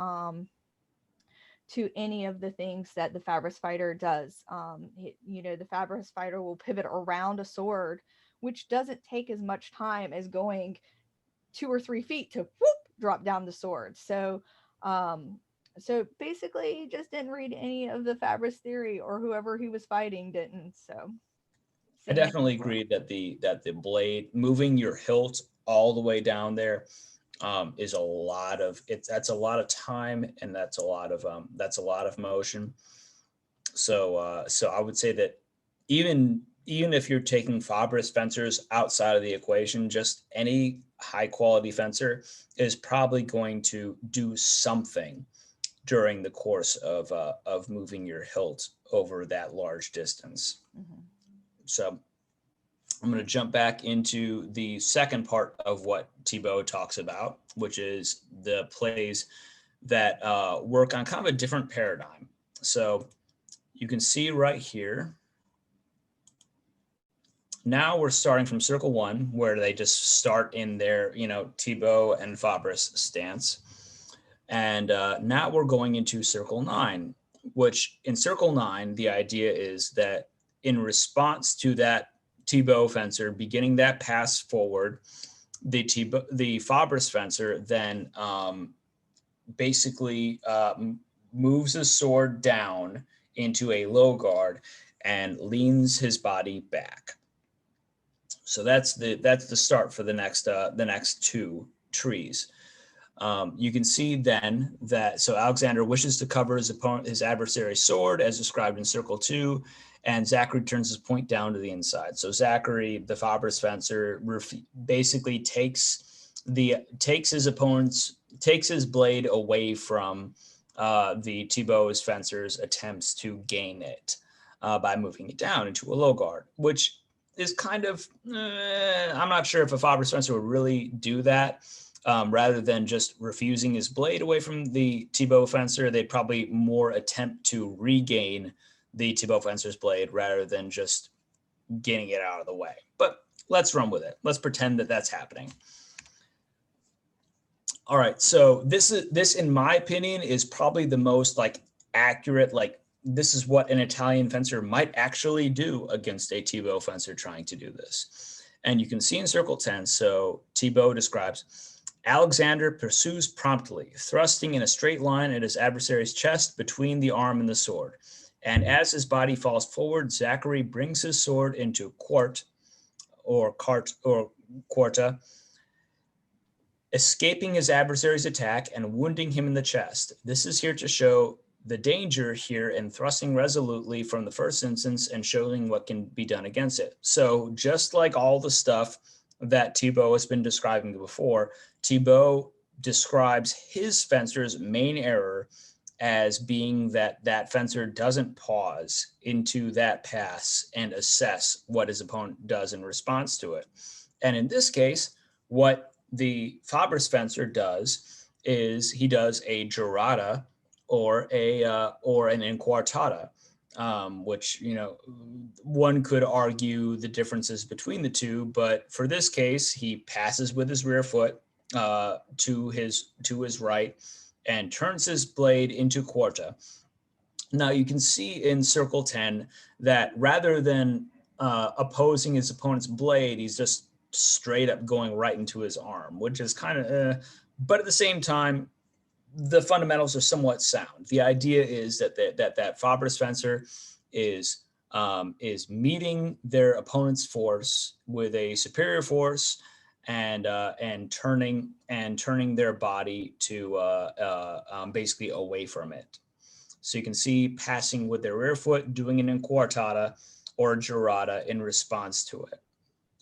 any of the things that the Fabris fighter does. The Fabris fighter will pivot around a sword, which doesn't take as much time as going 2 or 3 feet to whoop, drop down the sword. So basically he just didn't read any of the Fabris theory, or whoever he was fighting didn't. So I definitely agree that the blade, moving your hilt all the way down there, is that's a lot of time, and that's a lot of motion. So I would say that even if you're taking Fabris fencers outside of the equation, just any high quality fencer is probably going to do something during the course of moving your hilt over that large distance. Mm-hmm. So I'm going to jump back into the second part of what Thibault talks about, which is the plays that work on kind of a different paradigm. So you can see right here, now we're starting from circle 1, where they just start in their, Thibault and Fabris stance. And now we're going into circle 9, which in circle 9, the idea is that in response to that Thibault fencer beginning that pass forward, the Fabris fencer then basically moves his sword down into a low guard and leans his body back. So that's the start for the next two trees. You can see then that so Alexander wishes to cover his adversary's sword as described in Circle 2, and Zachary turns his point down to the inside. So Zachary, the Fabris fencer, basically takes his blade away from the Thibault's fencer's attempts to gain it by moving it down into a low guard, which is kind of I'm not sure if a Fabris fencer would really do that. Rather than just refusing his blade away from the Thibault fencer, they'd probably more attempt to regain the Thibault fencer's blade rather than just getting it out of the way. But let's run with it. Let's pretend that that's happening. All right, so this, in my opinion, is probably the most accurate, this is what an Italian fencer might actually do against a Thibault fencer trying to do this. And you can see in Circle 10, so Thibault describes, Alexander pursues promptly, thrusting in a straight line at his adversary's chest between the arm and the sword. And as his body falls forward, Zachary brings his sword into quarta, escaping his adversary's attack and wounding him in the chest. This is here to show the danger here in thrusting resolutely from the first instance and showing what can be done against it. So just like all the stuff that Thibault has been describing before, Thibault describes his fencer's main error as being that fencer doesn't pause into that pass and assess what his opponent does in response to it. And in this case, what the Fabris fencer does is he does a girata or an inquartata, which, one could argue the differences between the two, but for this case, he passes with his rear foot to his right and turns his blade into quarta. Now you can see in Circle 10 that rather than opposing his opponent's blade, he's just straight up going right into his arm, which is kind of, but at the same time, the fundamentals are somewhat sound. The idea is that Fabris fencer is meeting their opponent's force with a superior force and turning their body to basically away from it. So you can see passing with their rear foot, doing an inquartata or a girata in response to it.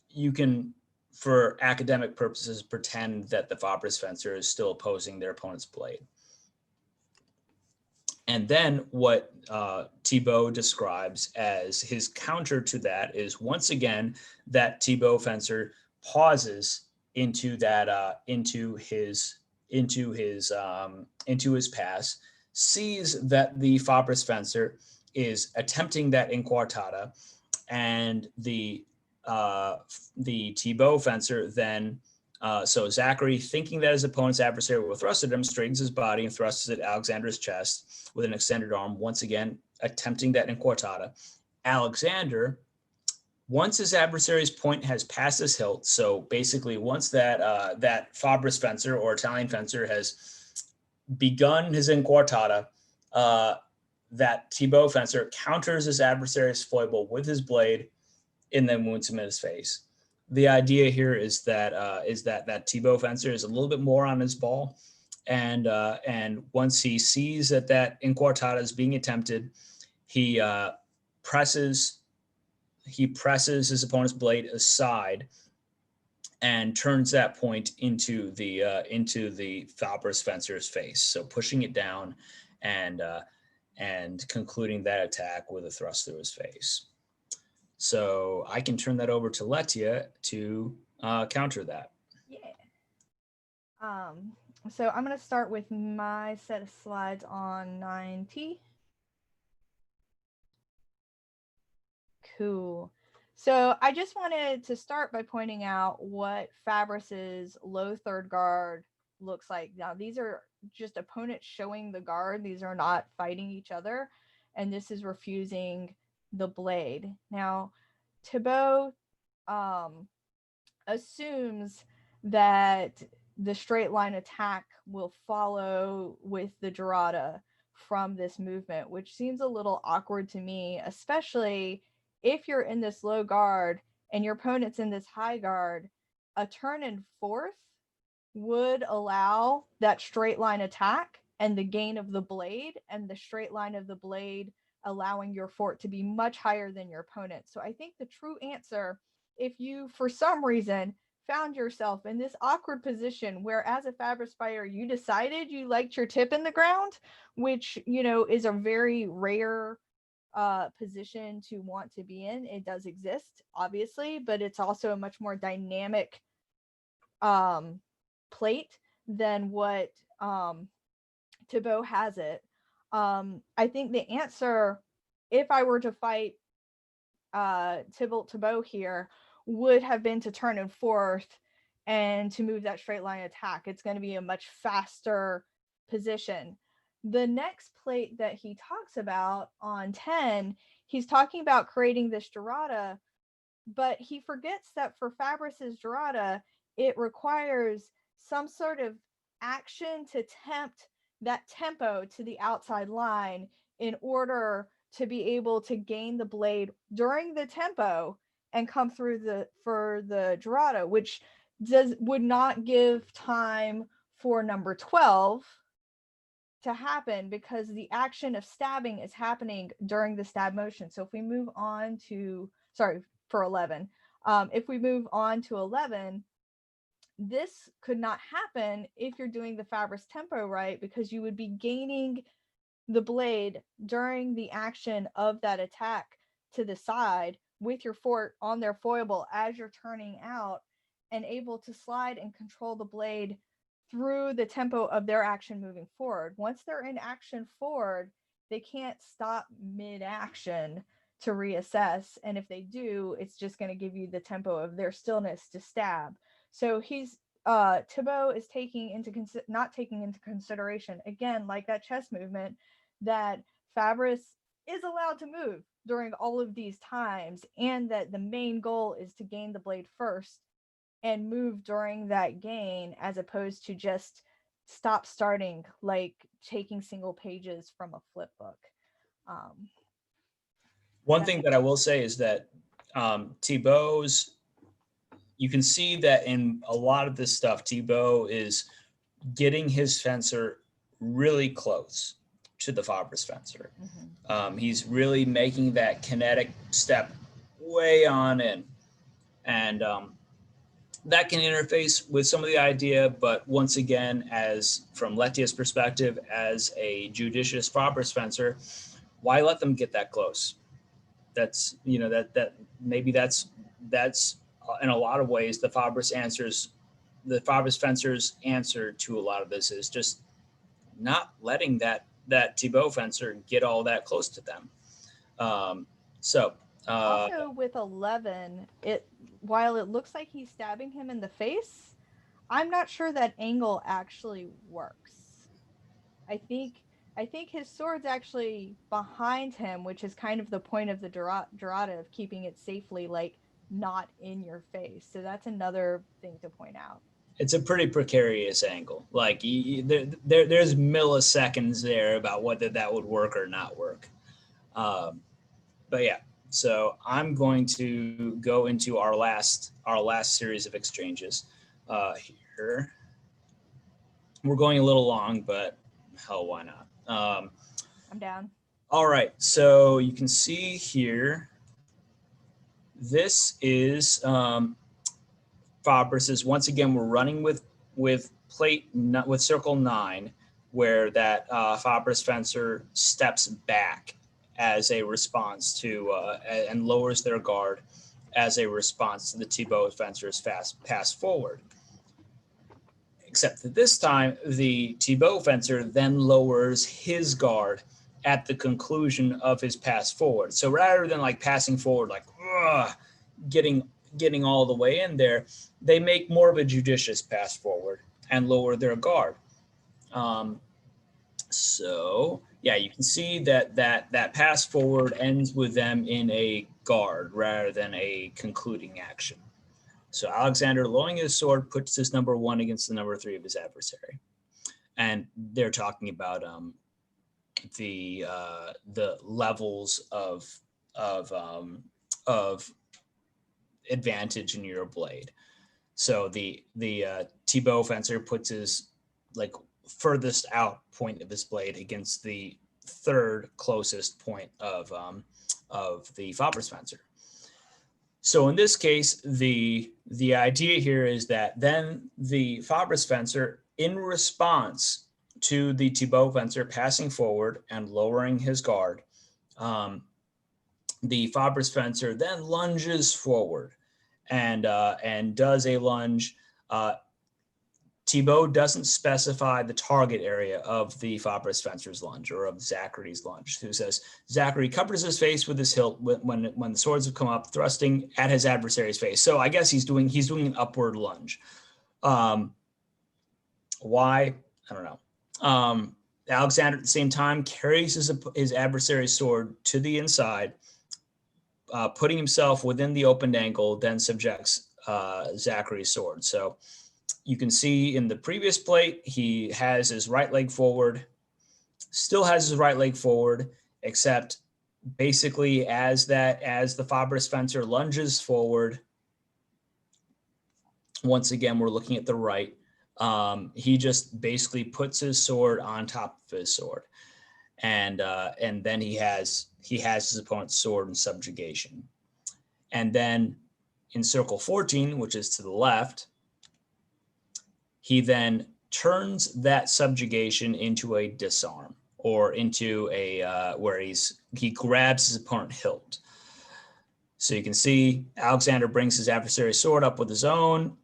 You can, for academic purposes, pretend that the Fabris fencer is still opposing their opponent's blade. And then what Thibault describes as his counter to that is, once again, that Thibault fencer pauses into his pass, sees that the Fabris fencer is attempting that inquartata, and the Thibault fencer then, so Zachary, thinking that his opponent's adversary will thrust at him, straightens his body and thrusts at Alexander's chest with an extended arm, once again attempting that inquartata. Alexander, once his adversary's point has passed his hilt, so basically once that Fabris fencer or Italian fencer has begun his inquartata, that Thibault fencer counters his adversary's foible with his blade and then wounds him in his face. The idea here is that Thibault fencer is a little bit more on his ball, and once he sees that inquartata is being attempted, he presses his opponent's blade aside and turns that point into the Fabris fencer's face, so pushing it down and concluding that attack with a thrust through his face. So I can turn that over to Letia to counter that. Yeah. So I'm going to start with my set of slides on 9T. Cool. So I just wanted to start by pointing out what Fabris's low third guard looks like. Now, these are just opponents showing the guard. These are not fighting each other. And this is refusing the blade. Now, Thibault assumes that the straight line attack will follow with the Dorada from this movement, which seems a little awkward to me, especially if you're in this low guard and your opponent's in this high guard. A turn in fourth would allow that straight line attack and the gain of the blade, and the straight line of the blade allowing your fort to be much higher than your opponent. So I think the true answer, if you for some reason found yourself in this awkward position where as a Fabris fighter you decided you liked your tip in the ground, which, you know, is a very rare position to want to be in. It does exist, obviously, but it's also a much more dynamic plate than what Thibault has it. I think the answer, if I were to fight Thibault here, would have been to turn in fourth and to move that straight line attack. It's going to be a much faster position. The next plate that he talks about on 10, he's talking about creating this Dorada, but he forgets that for Fabris's Dorada, it requires some sort of action to tempt that tempo to the outside line in order to be able to gain the blade during the tempo and come through for the Dorada, which would not give time for number 12 to happen, because the action of stabbing is happening during the stab motion. So if we move on to, sorry, for 11, if we move on to 11, this could not happen if you're doing the Fabris tempo right, because you would be gaining the blade during the action of that attack to the side with your fort on their foible as you're turning out, and able to slide and control the blade through the tempo of their action moving forward. Once they're in action forward, they can't stop mid-action to reassess, and if they do, it's just going to give you the tempo of their stillness to stab. So he's Thibault is not taking into consideration, again, like that chess movement, that Fabris is allowed to move during all of these times, and that the main goal is to gain the blade first and move during that gain, as opposed to just stop starting, like taking single pages from a flip book. One thing that I will say is that Thibault's, you can see that in a lot of this stuff, Thibault is getting his fencer really close to the Fabris fencer. Mm-hmm. He's really making that kinetic step way on in. And that can interface with some of the idea, but once again, as from Letia's perspective, as a judicious Fabris fencer, why let them get that close? That's, you know, that maybe that's in a lot of ways the Fabris fencer's answer to a lot of this is just not letting that Thibault fencer get all that close to them. Also with 11, while it looks like he's stabbing him in the face, I'm not sure that angle actually works. I think his sword's actually behind him, which is kind of the point of the Dorada, of keeping it safely, like, not in your face. So that's another thing to point out. It's a pretty precarious angle. Like, there's milliseconds there about whether that would work or not work. But yeah, so I'm going to go into our last series of exchanges here. We're going a little long, but hell, why not? I'm down. All right, so you can see here, this is Fabris's. Once again, we're running with circle 9, where that Fabris fencer steps back as a response to and lowers their guard as a response to the Thibault fencer's pass forward. Except that this time, the Thibault fencer then lowers his guard at the conclusion of his pass forward. So rather than like passing forward, like getting all the way in there, they make more of a judicious pass forward and lower their guard. So yeah, you can see that pass forward ends with them in a guard rather than a concluding action. So Alexander, lowering his sword, puts his number 1 against the number 3 of his adversary. And they're talking about the levels of advantage in your blade. So the Thibault fencer puts his like furthest out point of his blade against the third closest point of the Fabris fencer. So in this case, the idea here is that then the Fabris fencer, in response to the Thibault fencer passing forward and lowering his guard, the Fabris fencer then lunges forward and does a lunge. Thibault doesn't specify the target area of the Fabris fencer's lunge or of Zachary's lunge. Who says Zachary covers his face with his hilt when the swords have come up, thrusting at his adversary's face. So I guess he's doing an upward lunge. Why? I don't know. Alexander at the same time carries his adversary's sword to the inside, putting himself within the opened angle, then subjects Zachary's sword. So you can see in the previous plate, he has his right leg forward, still has his right leg forward, except basically as the Fabris fencer lunges forward, once again, we're looking at the right, he just basically puts his sword on top of his sword. And then he has his opponent's sword in subjugation. And then in circle 14, which is to the left, he then turns that subjugation into a disarm, or into a where he grabs his opponent hilt. So you can see Alexander brings his adversary's sword up with his own.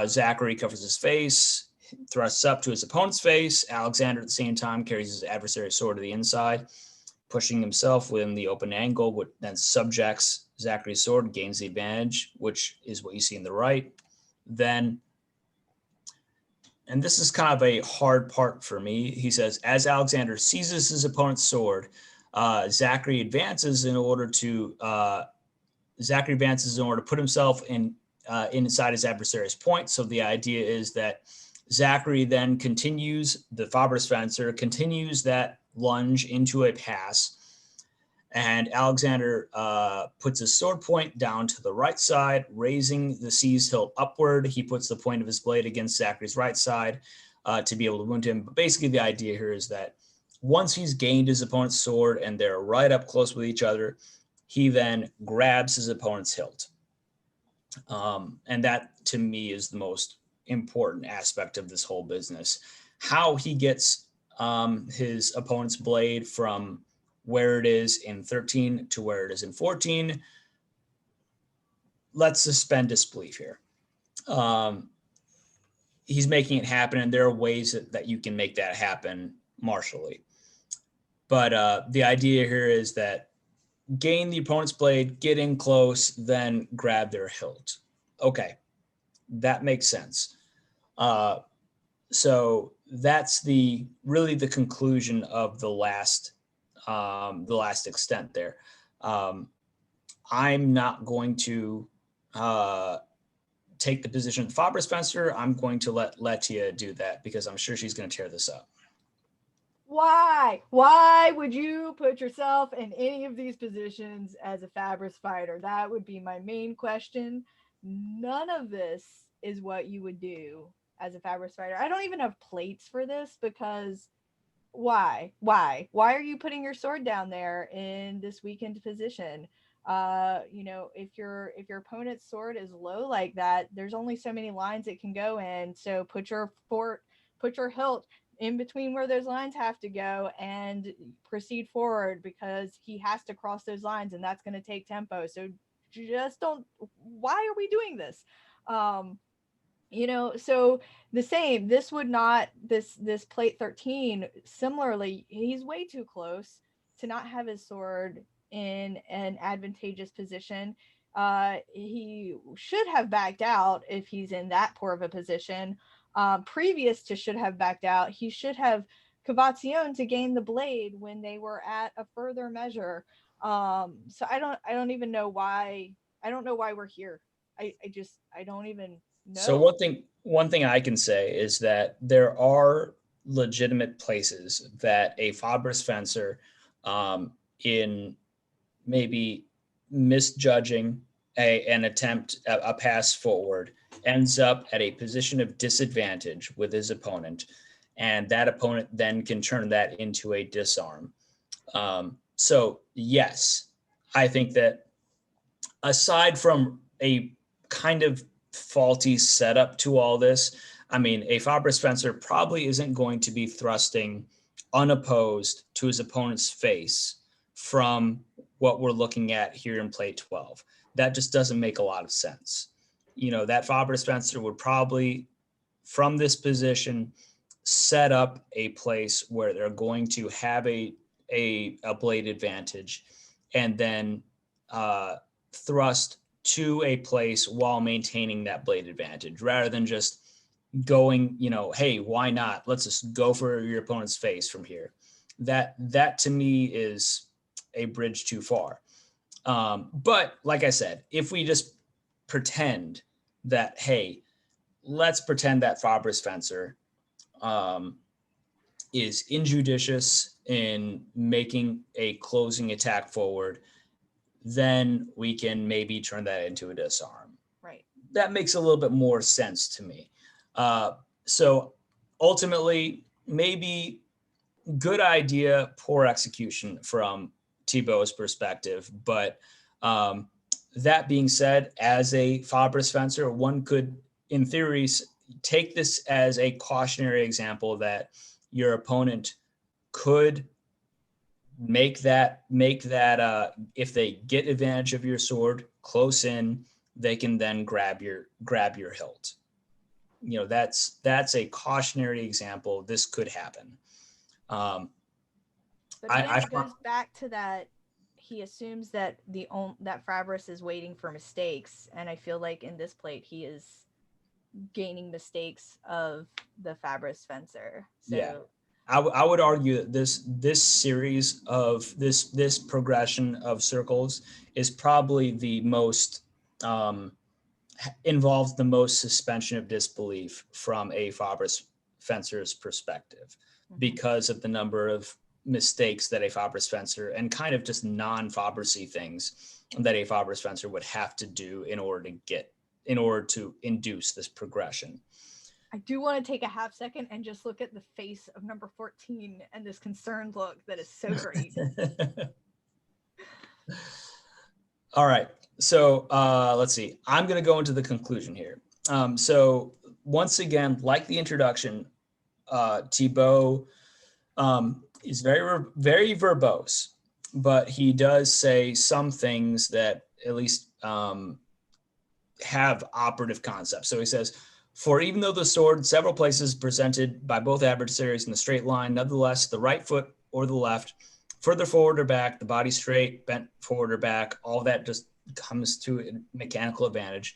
Zachary covers his face, thrusts up to his opponent's face. Alexander at the same time carries his adversary's sword to the inside, pushing himself within the open angle, which then subjects Zachary's sword, gains the advantage, which is what you see in the right. Then, and this is kind of a hard part for me, he says, as Alexander seizes his opponent's sword, Zachary advances in order to put himself inside his adversary's point. So the idea is that Zachary then the Fabris fencer continues that lunge into a pass, and Alexander puts his sword point down to the right side, raising the seized hilt upward. He puts the point of his blade against Zachary's right side to be able to wound him. But basically the idea here is that once he's gained his opponent's sword and they're right up close with each other, he then grabs his opponent's hilt. And that, to me, is the most important aspect of this whole business. How he gets his opponent's blade from where it is in 13 to where it is in 14, let's suspend disbelief here. He's making it happen, and there are ways that you can make that happen martially. But the idea here is that gain the opponent's blade, get in close, then grab their hilt. Okay, that makes sense. So that's really the conclusion of the last extent there. I'm not going to take the position of the Fabris fencer. I'm going to let Letia do that because I'm sure she's going to tear this up. Why? Why would you put yourself in any of these positions as a Fabris fighter? That would be my main question. None of this is what you would do as a Fabris fighter. I don't even have plates for this because why are you putting your sword down there in this weakened position? If your opponent's sword is low like that, there's only so many lines it can go in. So put your hilt in between where those lines have to go and proceed forward, because he has to cross those lines and that's going to take tempo. So just don't. Why are we doing this? So the same, this would not, this plate 13, similarly, he's way too close to not have his sword in an advantageous position. He should have backed out if he's in that poor of a position. Previous to should have backed out, he should have Cavazione to gain the blade when they were at a further measure. So I don't even know why. I don't know why we're here. I don't even know. So one thing I can say is that there are legitimate places that a Fabris fencer, in maybe misjudging an attempt, a pass forward, ends up at a position of disadvantage with his opponent, and that opponent then can turn that into a disarm. So yes, I think that aside from a kind of faulty setup to all this, I mean, a Fabris fencer probably isn't going to be thrusting unopposed to his opponent's face from what we're looking at here in plate 12. That just doesn't make a lot of sense. You know, that Fabris fencer would probably, from this position, set up a place where they're going to have a blade advantage, and then thrust to a place while maintaining that blade advantage, rather than just going, you know, hey, why not? Let's just go for your opponent's face from here. That to me is a bridge too far. But like I said, if we just pretend that, hey, let's pretend that Fabris fencer is injudicious in making a closing attack forward, then we can maybe turn that into a disarm. Right. That makes a little bit more sense to me. So ultimately, maybe good idea, poor execution from Thibault's perspective. But that being said, as a Fabris fencer, one could, in theory, take this as a cautionary example that your opponent could make that if they get advantage of your sword close in, they can then grab your hilt. You know, that's a cautionary example. This could happen. But then it goes back to that he assumes that that Fabris is waiting for mistakes, and I feel like in this plate he is gaining mistakes of the Fabris fencer. So yeah, I would argue that this series of this progression of circles is probably the most involves the most suspension of disbelief from a Fabris fencer's perspective, because of the number of mistakes that a Fabris fencer and kind of just non-Fabrisy things that a Fabris fencer would have to do in order to induce this progression. I do want to take a half second and just look at the face of number 14 and this concerned look that is so great. All right. So let's see. I'm going to go into the conclusion here. So once again, like the introduction, Thibault is very verbose, but he does say some things that at least have operative concepts. So he says, for even though the sword several places presented by both adversaries in the straight line, nevertheless, the right foot or the left, further forward or back, the body straight, bent forward or back, all that just comes to a mechanical advantage.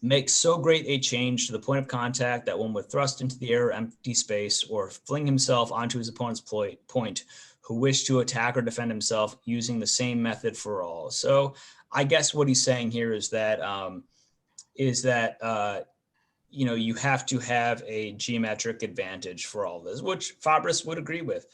Makes so great a change to the point of contact that one would thrust into the air or empty space, or fling himself onto his opponent's point, who wished to attack or defend himself using the same method for all. So I guess what he's saying here is that you know, you have to have a geometric advantage for all this, which Fabris would agree with.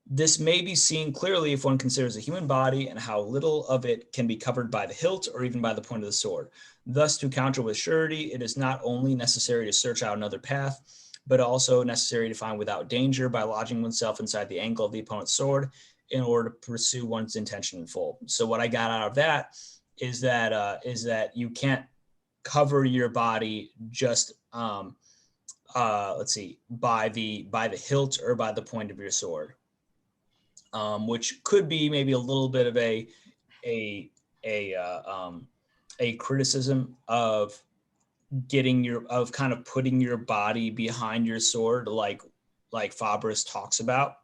This may be seen clearly if one considers the human body and how little of it can be covered by the hilt or even by the point of the sword. Thus, to counter with surety, it is not only necessary to search out another path, but also necessary to find without danger by lodging oneself inside the angle of the opponent's sword in order to pursue one's intention in full. So what I got out of that is that you can't cover your body just let's see, by the hilt or by the point of your sword. Which could be maybe a little bit of a criticism of kind of putting your body behind your sword, like Fabris talks about.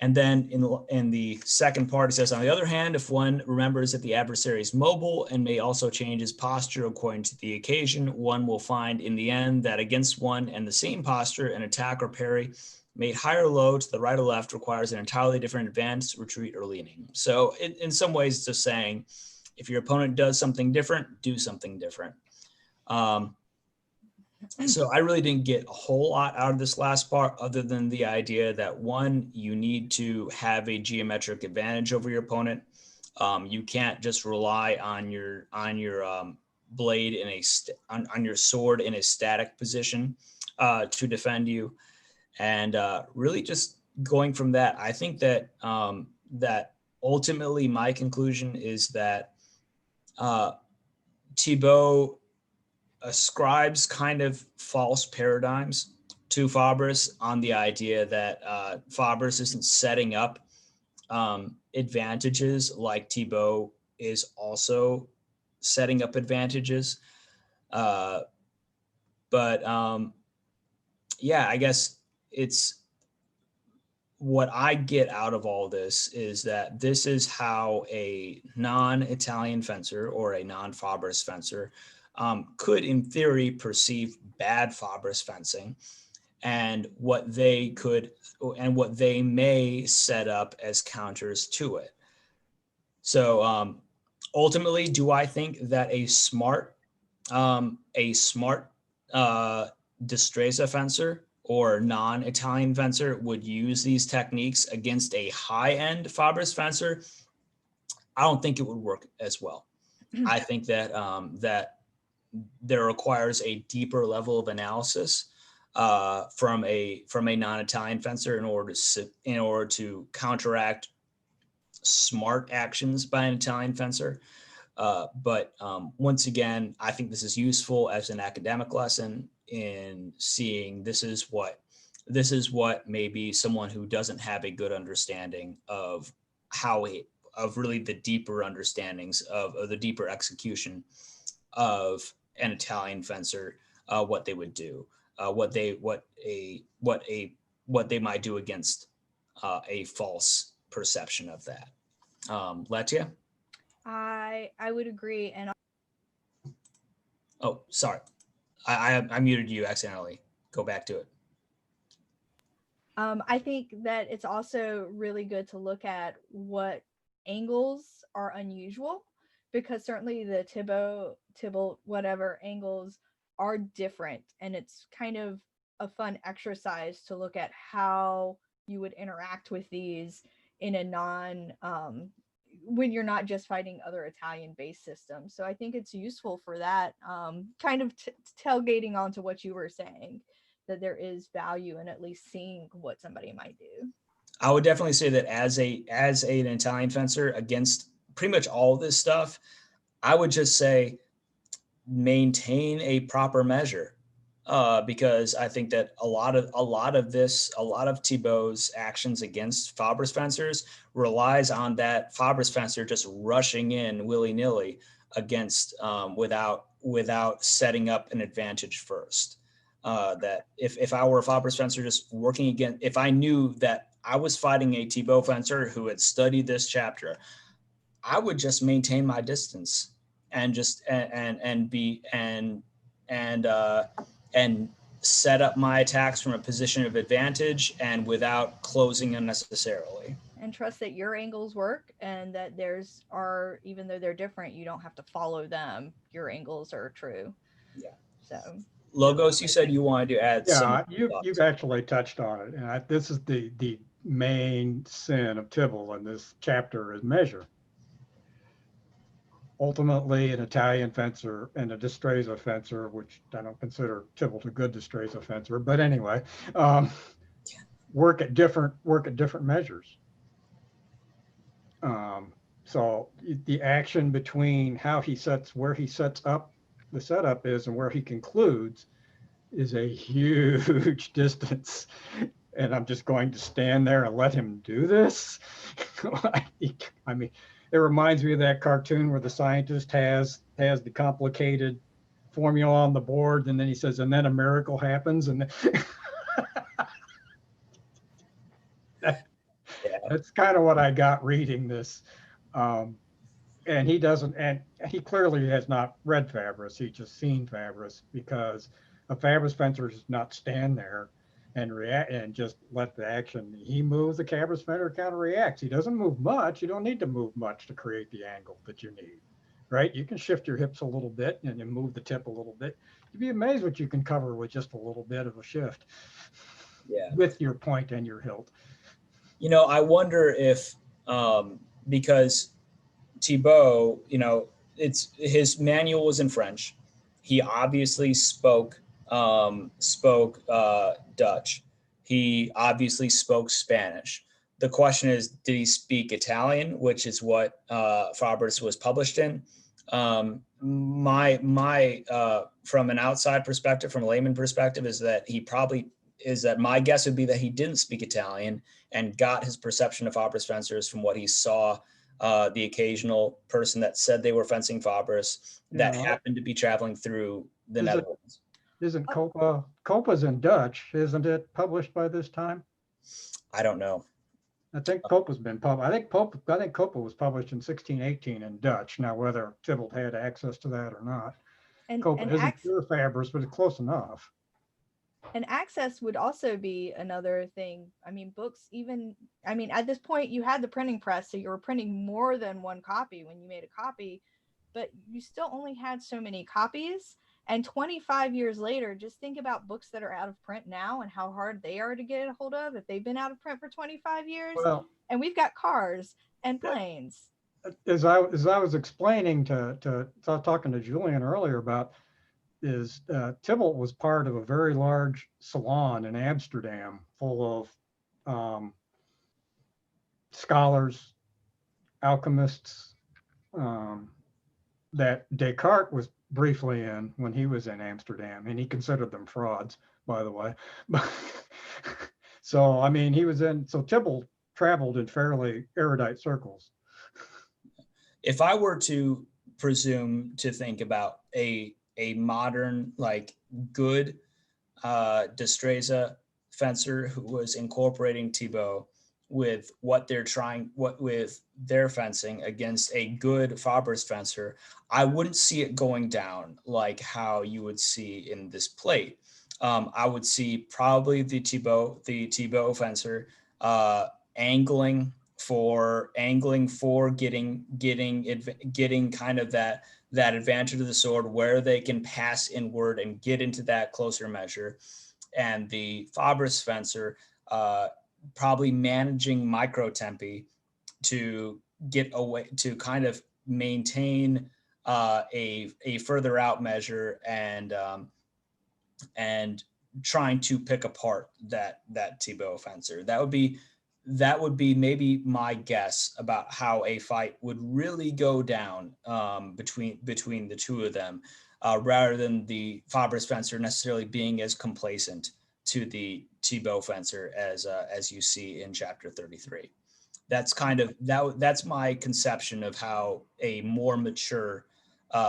And then in the second part, it says, on the other hand, if one remembers that the adversary is mobile and may also change his posture according to the occasion, one will find in the end that against one and the same posture, an attack or parry made high or low to the right or left requires an entirely different advance, retreat, or leaning. So in some ways, it's just saying, if your opponent does something different, do something different. So I really didn't get a whole lot out of this last part, other than the idea that, one, you need to have a geometric advantage over your opponent. You can't just rely on your blade in on your sword in a static position to defend you. And really just going from that, I think that that ultimately my conclusion is that Thibault ascribes kind of false paradigms to Fabris on the idea that Fabris isn't setting up advantages like Thibault is also setting up advantages. But yeah, I guess it's what I get out of all this is that this is how a non-Italian fencer or a non-Fabris fencer could, in theory, perceive bad Fabris fencing, and what they may set up as counters to it. So ultimately, do I think that a smart Destreza fencer or non-Italian fencer would use these techniques against a high-end Fabris fencer? I don't think it would work as well. I think that that there requires a deeper level of analysis from a non-Italian fencer in order to counteract smart actions by an Italian fencer. But once again, I think this is useful as an academic lesson in seeing this is what maybe someone who doesn't have a good understanding of really the deeper understandings of the deeper execution of an Italian fencer, what they would do, what they might do against a false perception of that. Letia? I would agree, and Oh, sorry, I muted you accidentally. Go back to it. I think that it's also really good to look at what angles are unusual, because certainly the Thibault, whatever angles are different, and it's kind of a fun exercise to look at how you would interact with these in a when you're not just fighting other Italian-based systems. So I think it's useful for that, kind of tailgating onto what you were saying, that there is value in at least seeing what somebody might do. I would definitely say that as an Italian fencer against pretty much all this stuff, I would just say maintain a proper measure, because I think that a lot of Thibault's actions against Fabris fencers relies on that Fabris fencer just rushing in willy-nilly against without setting up an advantage first. That if I were a Fabris fencer just working against, if I knew that I was fighting a Thibault fencer who had studied this chapter, I would just maintain my distance and just and set up my attacks from a position of advantage and without closing unnecessarily. And trust that your angles work, and that theirs are, even though they're different, you don't have to follow them. Your angles are true. Yeah. So Logos, you said you wanted to add some. You've actually touched on it, and this is the main sin of Thibault in this chapter is measure. Ultimately, an Italian fencer and a Destreza fencer, which I don't consider Thibault a good Destreza fencer, but anyway, work at different measures. So the action between where he sets up the setup is and where he concludes is a huge distance. And I'm just going to stand there and let him do this. I mean, it reminds me of that cartoon where the scientist has the complicated formula on the board, and then he says, and then a miracle happens. And Yeah. That's kind of what I got reading this. And he doesn't, and he clearly has not read Fabris. He just seen Fabris, because a Fabris fencer does not stand there and react and just let the action. He moves, the Fabris fencer kind of reacts. He doesn't move much. You don't need to move much to create the angle that you need, right? You can shift your hips a little bit and then move the tip a little bit. You'd be amazed what you can cover with just a little bit of a shift. Yeah. With your point and your hilt. You know, I wonder if, because Thibault, you know, it's his manual was in French. He obviously spoke Dutch. He obviously spoke Spanish. The question is, did he speak Italian, which is what Fabris was published in? My from an outside perspective, from a layman perspective, is that my guess would be that he didn't speak Italian and got his perception of Fabris fencers from what he saw. The occasional person that said they were fencing Fabris that happened to be traveling through the Netherlands. Isn't Copa's in Dutch? Isn't it published by this time? I don't know. I think Copa's been published. I think Copa was published in 1618 in Dutch. Now, whether Thibault had access to that or not, Copa isn't pure Fabris, but it's close enough. And access would also be another thing. I mean, books, at this point you had the printing press, so you were printing more than one copy when you made a copy, but you still only had so many copies. And 25 years later, just think about books that are out of print now and how hard they are to get a hold of if they've been out of print for 25 years. Well, and we've got cars and planes. As I was explaining talking to Julian earlier about, is Thibault was part of a very large salon in Amsterdam full of scholars, alchemists, that Descartes was briefly in when he was in Amsterdam, and he considered them frauds, by the way. So, I mean, so Thibault traveled in fairly erudite circles. If I were to presume to think about a modern, like, good Destreza fencer who was incorporating Thibault with with their fencing against a good Fabris fencer, I wouldn't see it going down like how you would see in this plate. I would see probably the Thibault fencer angling for getting kind of that advantage of the sword where they can pass inward and get into that closer measure, and the Fabris fencer probably managing micro tempi to get away, to kind of maintain a further out measure, and trying to pick apart that Thibault fencer. That would be maybe my guess about how a fight would really go down between the two of them, rather than the Fabris fencer necessarily being as complacent to the Thibault fencer as you see in chapter 33. That's kind of that's my conception of how a more mature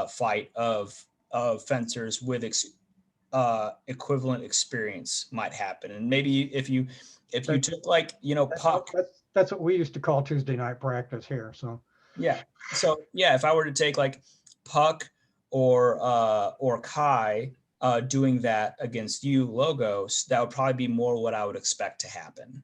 fight of fencers with equivalent experience might happen. And maybe if you took, like, Puck. That's what we used to call Tuesday night practice here. So yeah. So yeah, if I were to take like Puck or Kai doing that against you, Logos, that would probably be more what I would expect to happen.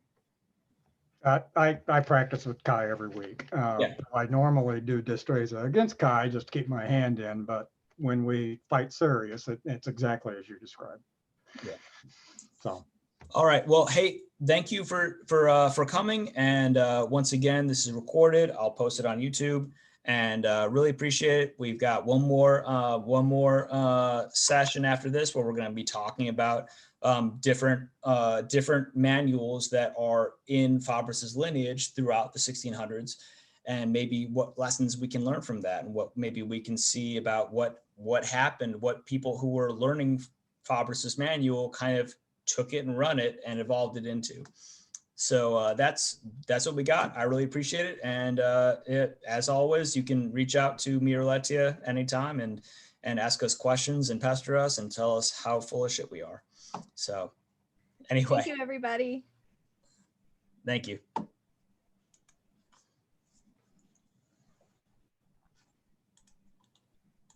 I practice with Kai every week. I normally do Destreza against Kai just to keep my hand in, but when we fight serious, it's exactly as you described. Yeah. So. All right. Well, hey, thank you for coming. And once again, this is recorded. I'll post it on YouTube, and really appreciate it. We've got one more session after this where we're going to be talking about different manuals that are in Fabris's lineage throughout the 1600s, and maybe what lessons we can learn from that, and what maybe we can see about what happened, what people who were learning Fabris's manual kind of took it and run it and evolved it into. So that's what we got. I really appreciate it. And as always, you can reach out to me or Letia anytime and ask us questions and pester us and tell us how full of shit we are. So anyway. Thank you, everybody. Thank you.